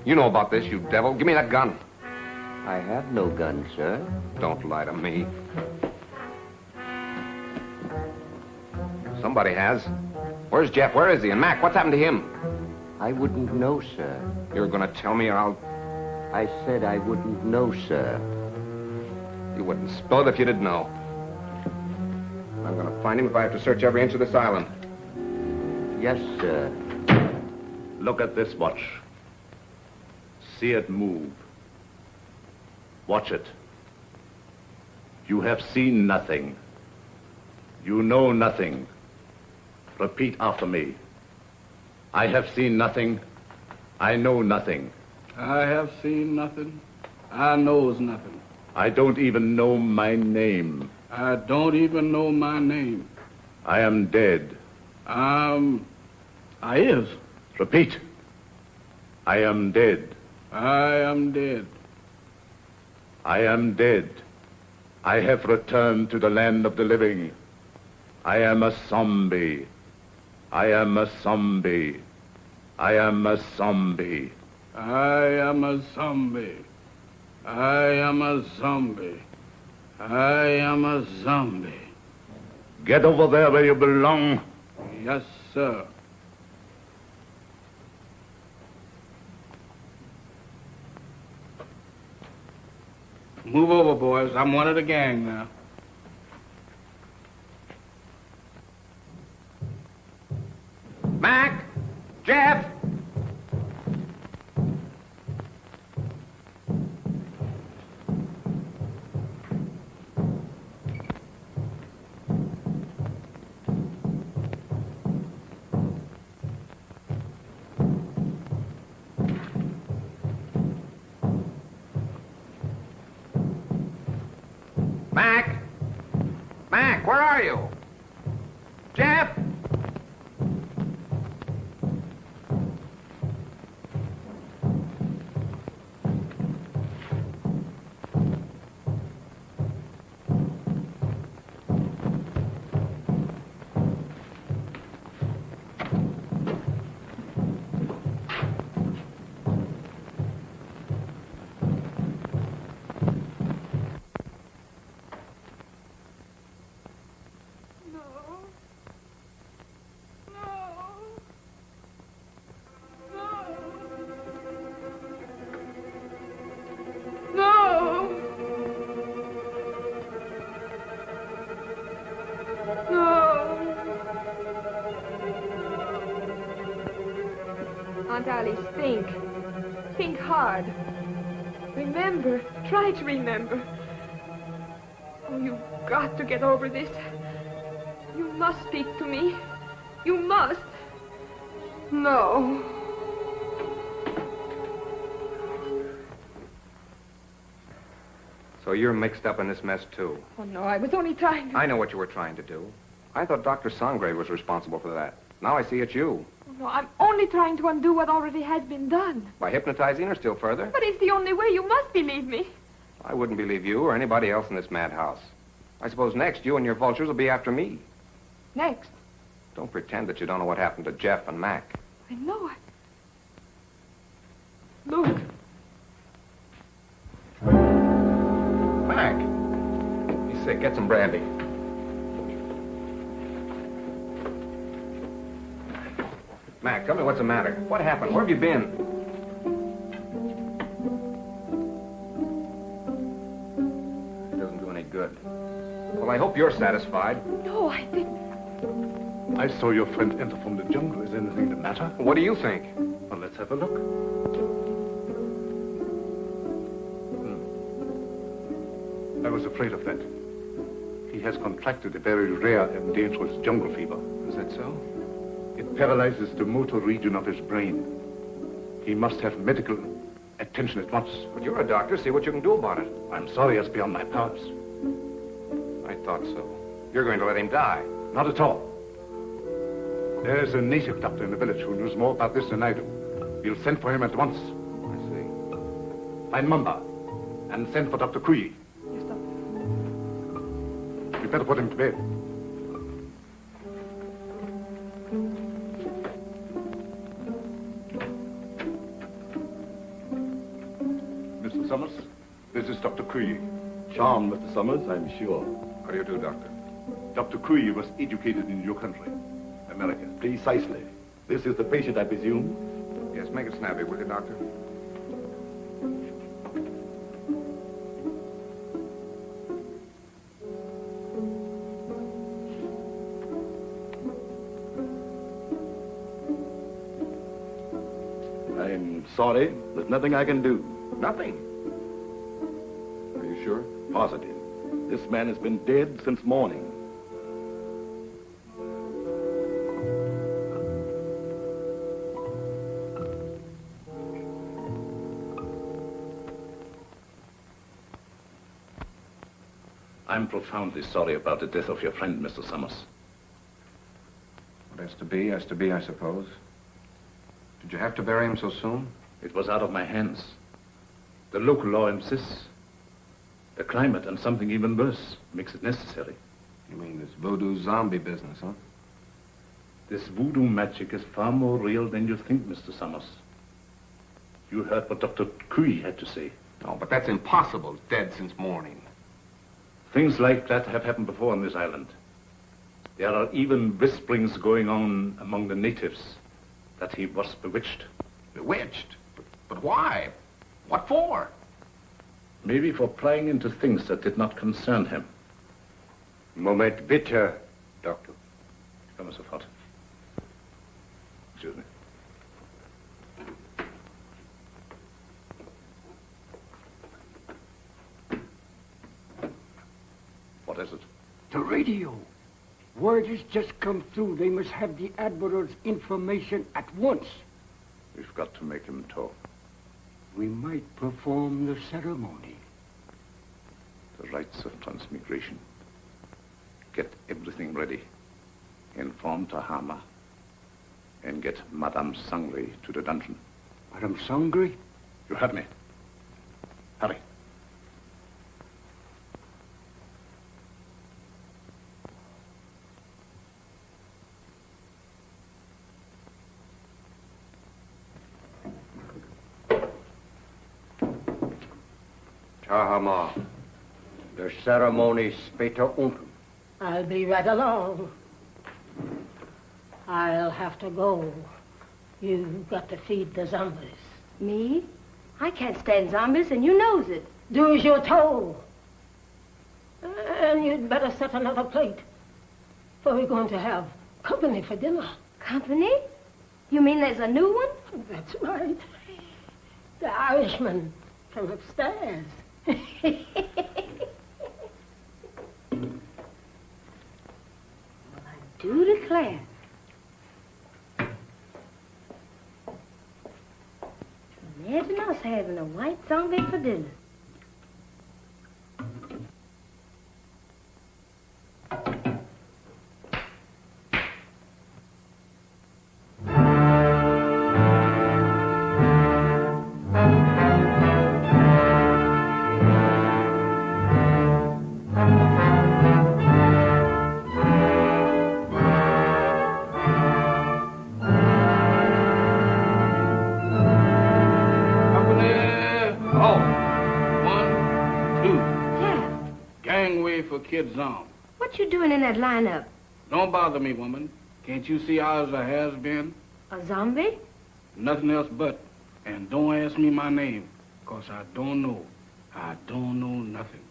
You know about this, you devil. Give me that gun. I have no gun, sir. Don't lie to me. Somebody has. Where's Jeff? Where is he? And Mac, what's happened to him? I wouldn't know, sir. You're gonna tell me or I'll... I said I wouldn't know, sir. You wouldn't spill it if you didn't know. I'm gonna find him if I have to search every inch of this island. Yes, sir. Look at this watch. See it move. Watch it. You have seen nothing. You know nothing. Repeat after me. I have seen nothing. I know nothing. I have seen nothing. I knows nothing. I don't even know my name. I don't even know my name. I am dead. I is. Repeat. I am dead. I am dead. I am dead. I have returned to the land of the living. I am a zombie. I am a zombie. I am a zombie. I am a zombie. I am a zombie. I am a zombie. Get over there where you belong. Yes, sir. Move over, boys. I'm one of the gang now. Mac! Jeff! Mac! Mac, where are you? Jeff! Alice, think. Think hard. Remember. Try to remember. Oh, you've got to get over this. You must speak to me. You must. No. So you're mixed up in this mess, too. Oh, no, I was only trying to... I know what you were trying to do. I thought Dr. Sangre was responsible for that. Now I see it's you. Oh, no, I'm only trying to undo what already has been done. By hypnotizing her still further? But it's the only way. You must believe me. I wouldn't believe you or anybody else in this madhouse. I suppose next you and your vultures will be after me. Next. Don't pretend that you don't know what happened to Jeff and Mac. I know it. Look. Mac. He's sick. Get some brandy. Mac, tell me what's the matter. What happened? Where have you been? It doesn't do any good. Well, I hope you're satisfied. No, I didn't. I saw your friend enter from the jungle. Is anything the matter? What do you think? Well, let's have a look. I was afraid of that. He has contracted a very rare and dangerous jungle fever. Is that so? It paralyzes the motor region of his brain. He must have medical attention at once. But you're a doctor. See what you can do about it. I'm sorry, it's beyond my powers. I thought so. You're going to let him die. Not at all. There's a native doctor in the village who knows more about this than I do. We'll send for him at once. I see. Find Mamba and send for Dr. Kui. Yes, Doctor. You better put him to bed. Mr. Summers, this is Dr. Kui. Charmed, Mr. Summers, I'm sure. How do you do, Doctor? Dr. Kui was educated in your country, America. Precisely. This is the patient, I presume? Yes, make it snappy, will you, Doctor? I'm sorry. There's nothing I can do. Nothing. Are you sure? Positive. This man has been dead since morning. I'm profoundly sorry about the death of your friend, Mr. Summers. What has to be, I suppose. Did you have to bury him so soon? It was out of my hands. The local law insists. The climate and something even worse makes it necessary. You mean this voodoo zombie business, huh? This voodoo magic is far more real than you think, Mr. Summers. You heard what Dr. Kui had to say. No, but that's impossible. He's dead since morning. Things like that have happened before on this island. There are even whisperings going on among the natives that he was bewitched. Bewitched? But why? What for? Maybe for prying into things that did not concern him. Moment bitte, Doctor. Come sofort. Excuse me. What is it? The radio. Word has just come through. They must have the Admiral's information at once. We've got to make him talk. We might perform the ceremony. The rites of transmigration. Get everything ready. Inform Tahama. And get Madame Sangre to the dungeon. Madame Sangre? You heard me. Hurry. Tahama. The ceremony später unten. I'll be right along. I'll have to go. You've got to feed the zombies. Me? I can't stand zombies, and you knows it. Do as you're told. And you'd better set another plate. For we're going to have company for dinner. Company? You mean there's a new one? That's right. The Irishman from upstairs. Well, I do declare. Imagine us having a white zombie for dinner. Kid Zom. What you doing in that lineup? Don't bother me, woman. Can't you see how a has-been? A zombie? Nothing else but. And don't ask me my name, 'cause I don't know. I don't know nothing.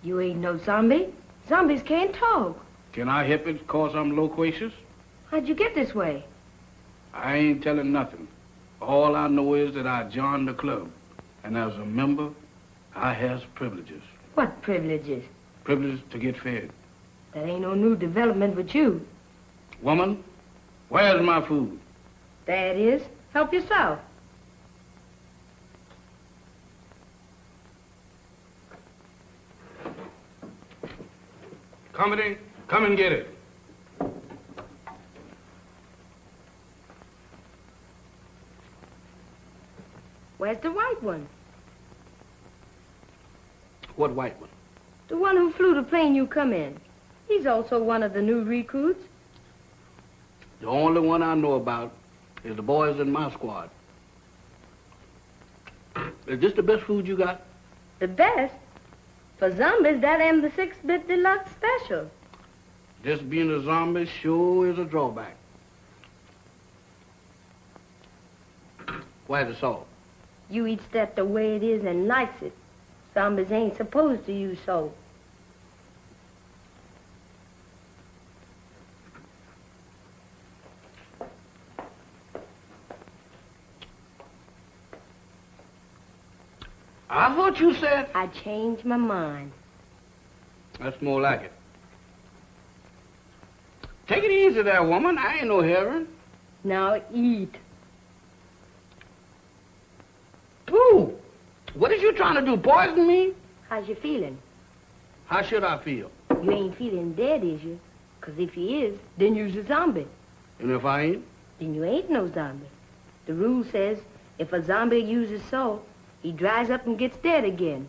You ain't no zombie. Zombies can't talk. Can I help it 'cause I'm loquacious? How'd you get this way? I ain't telling nothing. All I know is that I joined the club. And as a member, I has privileges. What privileges? Privileges to get fed. That ain't no new development with you. Woman, where's my food? There it is. Help yourself. Company, come and get it. Where's the white one? What white one? The one who flew the plane you come in. He's also one of the new recruits. The only one I know about is the boys in my squad. Is this the best food you got? The best? For zombies, that am the 6-bit deluxe special. This being a zombie sure is a drawback. Where's the salt? You eats that the way it is and likes it. Zombies ain't supposed to use salt. I thought you said... I changed my mind. That's more like it. Take it easy there, woman. I ain't no heroin. Now eat. Pooh! What is you trying to do, poison me? How's you feeling? How should I feel? You ain't feeling dead, is you? 'Cause if you is, then you's a zombie. And if I ain't? Then you ain't no zombie. The rule says if a zombie uses salt, he dries up and gets dead again.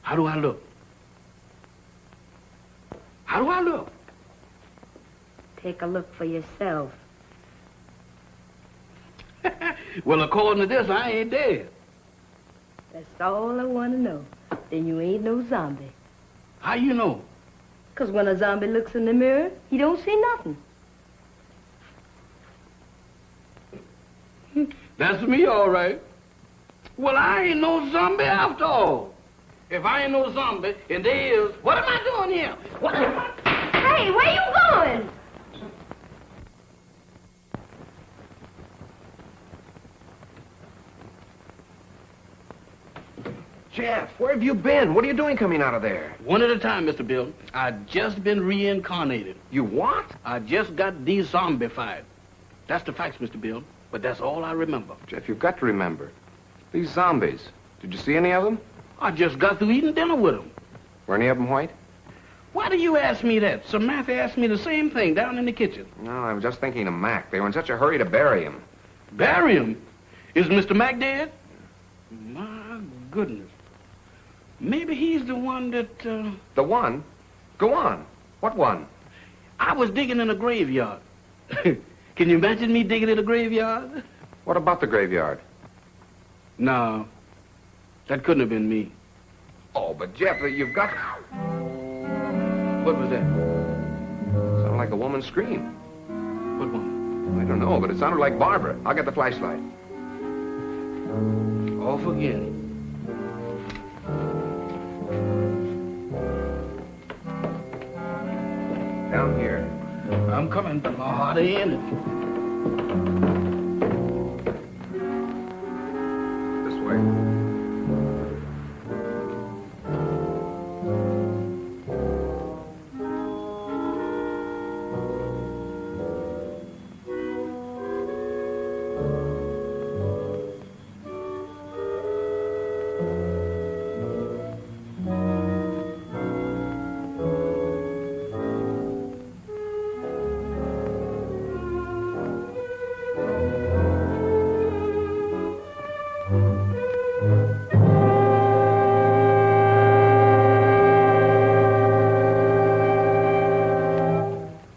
How do I look? How do I look? Take a look for yourself. Well, according to this, I ain't dead. That's all I want to know. Then you ain't no zombie. How you know? 'Cause when a zombie looks in the mirror, he don't see nothing. That's me, all right. Well, I ain't no zombie after all. If I ain't no zombie, and there is, what am I doing here? What am I... Hey, where you going? Jeff, where have you been? What are you doing coming out of there? One at a time, Mr. Bill. I just been reincarnated. You what? I just got de-zombified. That's the facts, Mr. Bill. But that's all I remember. Jeff, you've got to remember. These zombies. Did you see any of them? I just got through eating dinner with them. Were any of them white? Why do you ask me that? Samantha asked me the same thing down in the kitchen. No, I was just thinking of Mac. They were in such a hurry to bury him. Bury him? Is Mr. Mac dead? My goodness. Maybe he's the one that, The one? Go on. What one? I was digging in a graveyard. Can you imagine me digging in a graveyard? What about the graveyard? No. That couldn't have been me. Oh, but Jeff, you've got... What was that? Sounded like a woman's scream. What woman? I don't know, but it sounded like Barbara. I'll get the flashlight. Off again. Down here. I'm coming, but my heart ain't in it. This way.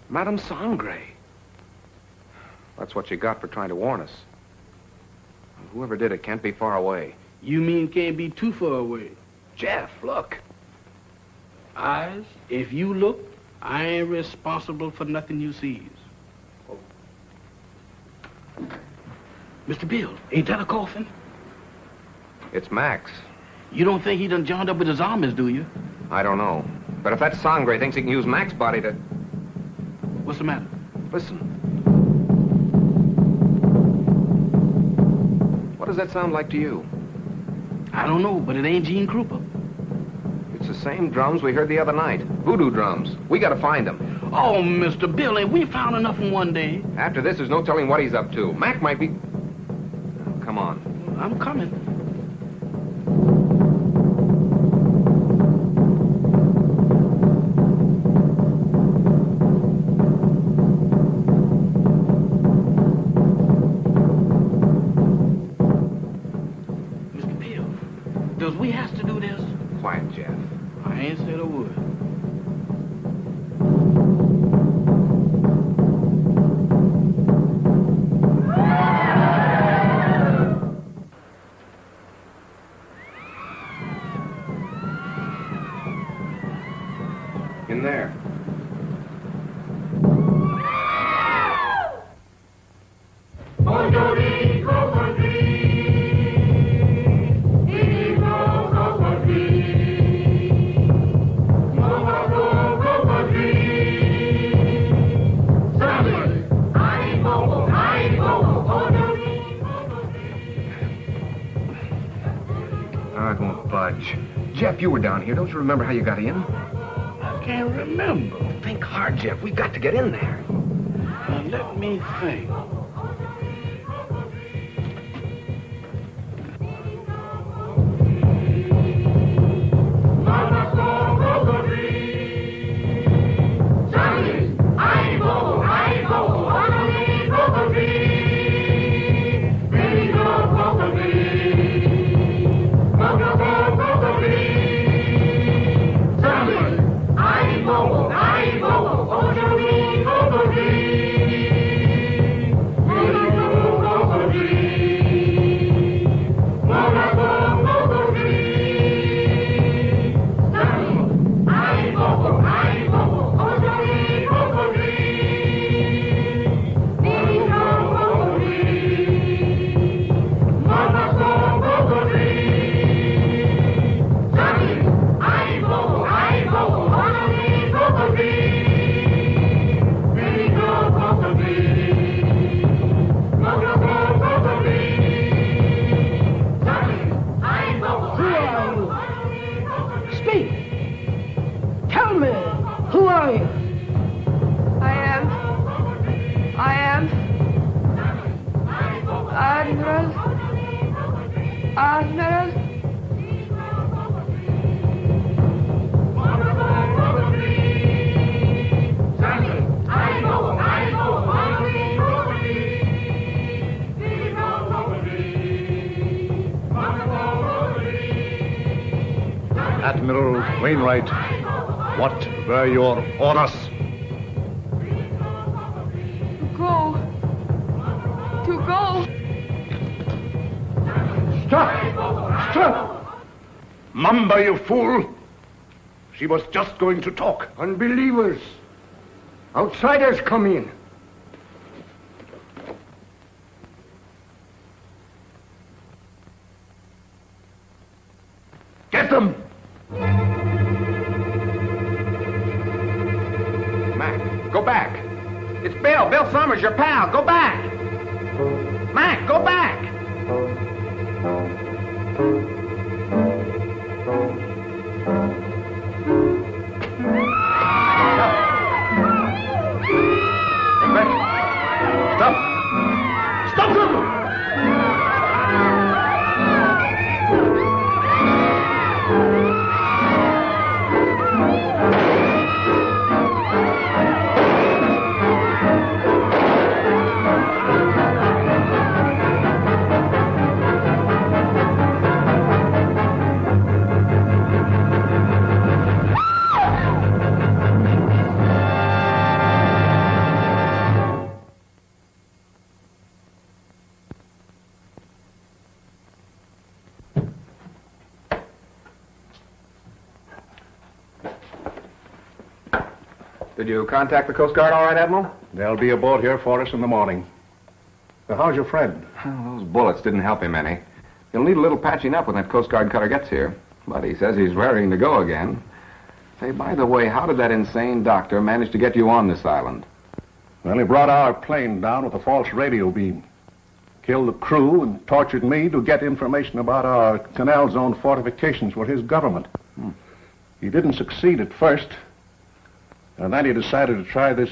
Madame Sangre. That's what you got for trying to warn us. Whoever did it can't be far away. You mean can't be too far away? Jeff, look. Eyes, if you look, I ain't responsible for nothing you sees. Mr. Bill, ain't that a coffin? It's Max. You don't think he done joined up with his armies, do you? I don't know. But if that Sangre thinks he can use Max's body to... What's the matter? Listen. What does that sound like to you? I don't know, but it ain't Gene Krupa. It's the same drums we heard the other night. Voodoo drums. We gotta find them. Oh, Mr. Bill, ain't we found enough in one day? After this, there's no telling what he's up to. Mac might be... Come on. I'm coming. Mr. Bill, does we have to do this? Quiet, Jeff. I ain't said a word. In there. It won't budge. Jeff, you were down here. Don't you remember how you got in? I can't remember. Think hard, Jeff. We've got to get in there. Now, let me think. Admiral Wainwright, what were your orders? To go. Stop! Stop! Mamba, you fool! She was just going to talk. Unbelievers. Outsiders come in. Get them! Mac, go back. It's Bill. Bill Summers, your pal. Go back. Mac, go back! Did you contact the Coast Guard all right, Admiral? They'll be aboard here for us in the morning. So how's your friend? Those bullets didn't help him any. He'll need a little patching up when that Coast Guard cutter gets here. But he says he's raring to go again. Say, by the way, how did that insane doctor manage to get you on this island? Well, he brought our plane down with a false radio beam. Killed the crew and tortured me to get information about our Canal Zone fortifications with his government. He didn't succeed at first. And then he decided to try this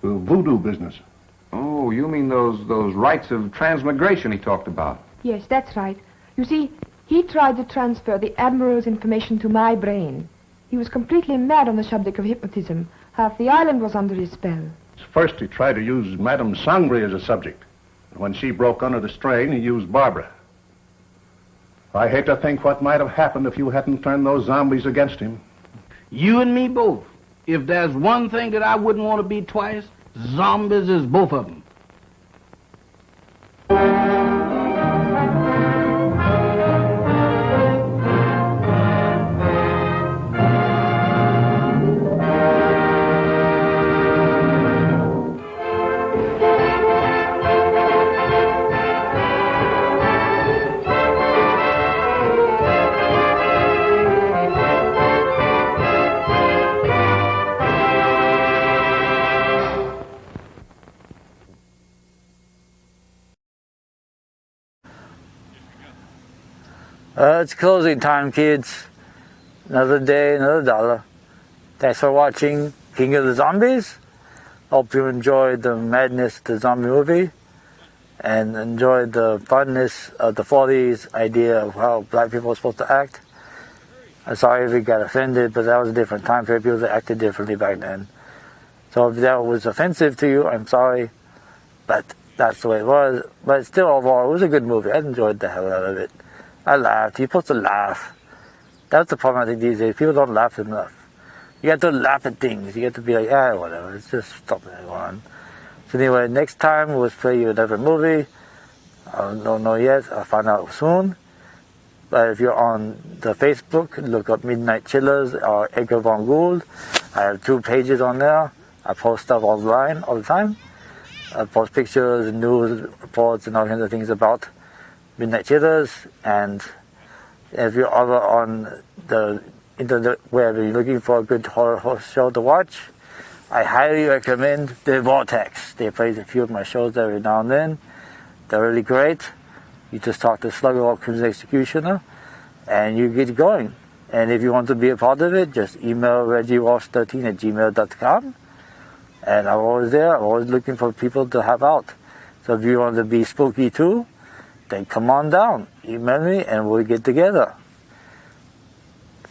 voodoo business. Oh, you mean those rites of transmigration he talked about? Yes, that's right. You see, he tried to transfer the Admiral's information to my brain. He was completely mad on the subject of hypnotism. Half the island was under his spell. First, he tried to use Madame Sangre as a subject. When she broke under the strain, he used Barbara. I hate to think what might have happened if you hadn't turned those zombies against him. You and me both. If there's one thing that I wouldn't want to be twice, zombies is both of them. It's closing time, kids. Another day, another dollar. Thanks for watching King of the Zombies. Hope you enjoyed the madness of the zombie movie and enjoyed the funness of the 40s idea of how black people are supposed to act. I'm sorry if you got offended, but that was a different time period. People acted differently back then. So if that was offensive to you, I'm sorry, but that's the way it was. But still, overall, it was a good movie. I enjoyed the hell out of it. I laughed. You're supposed to laugh. That's the problem I think these days. People don't laugh enough. You have to laugh at things. You have to be like, whatever. It's just stop it on. So anyway, next time we'll play you another movie. I don't know yet. I'll find out soon. But if you're on the Facebook, look up Midnight Chillers or Edgar Von Gould. I have 2 pages on there. I post stuff online all the time. I post pictures and news reports and all kinds of things about Midnight Chillers. And if you're over on the internet web and you're looking for a good horror show to watch, I highly recommend The Vortex. They play a few of my shows every now and then. They're really great. You just talk to Slugger Hawkins Executioner and you get going. And if you want to be a part of it, just email reggieross13@gmail.com. And I'm always there. I'm always looking for people to help out. So if you want to be spooky too, then come on down. Email me and we'll get together.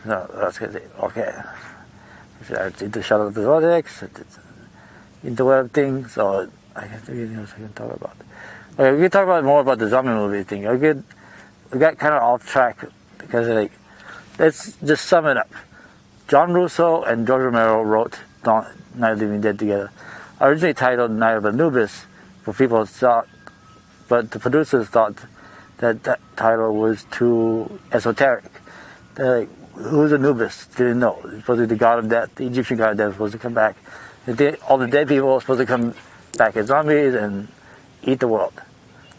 No, that's good. Okay. I did the Shadow of the Vortex, interweb thing, so I have to anything else I can talk about. Okay, we can talk about more about the zombie movie thing. We got kind of off track because let's just sum it up. John Russo and George Romero wrote Night of the Living Dead together. Originally titled Night of Anubis, for people thought, but the producers thought that title was too esoteric. They're like, who's Anubis? Didn't know. It's supposed to be the god of death, the Egyptian god of death was supposed to come back. All the dead people were supposed to come back as zombies and eat the world.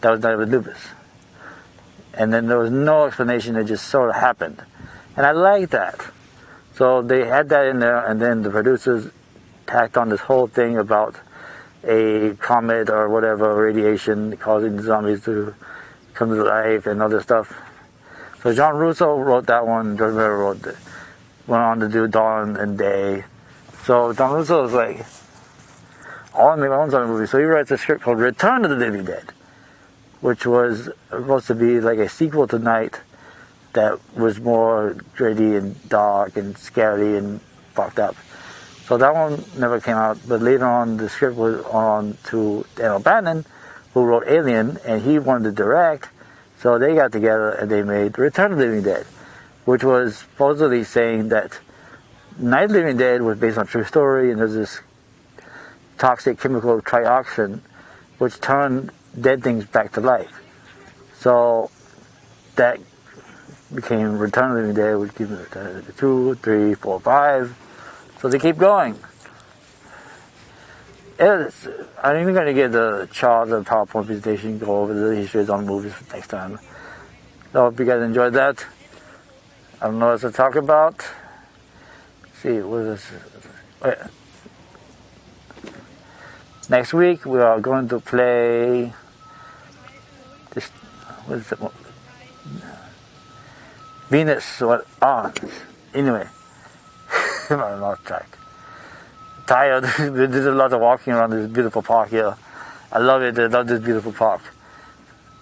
That was Night of Anubis. And then there was no explanation, it just sort of happened. And I like that. So they had that in there, and then the producers tacked on this whole thing about a comet or whatever, radiation causing the zombies to come to life and other stuff. So John Russo wrote that one, George Romero went on to do Dawn and Day. So John Russo is like, I want to make my own zombie movie. So he writes a script called Return of the Living Dead, which was supposed to be like a sequel to Night that was more gritty and dark and scary and fucked up. So that one never came out, but later on the script was on to Dan O'Bannon, who wrote Alien, and he wanted to direct, so they got together and they made Return of the Living Dead, which was supposedly saying that Night of the Living Dead was based on a true story, and there's this toxic chemical trioxin which turned dead things back to life. So that became Return of the Living Dead, which gives it 2, 3, 4, 5. So they keep going. I'm even going to get the chart of the PowerPoint presentation, go over the history of zombie movies next time. So I hope you guys enjoyed that. I don't know what to talk about. Let's see, what is this? Next week we are going to play this. What is it? Venus. What? Anyway. I'm lost track. Tired. We did a lot of walking around this beautiful park here. I love it. I love this beautiful park.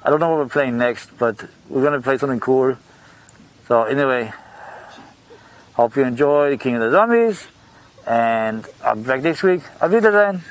I don't know what we're playing next, but we're going to play something cool. So anyway, hope you enjoy King of the Zombies, and I'll be back next week. Auf Wiedersehen.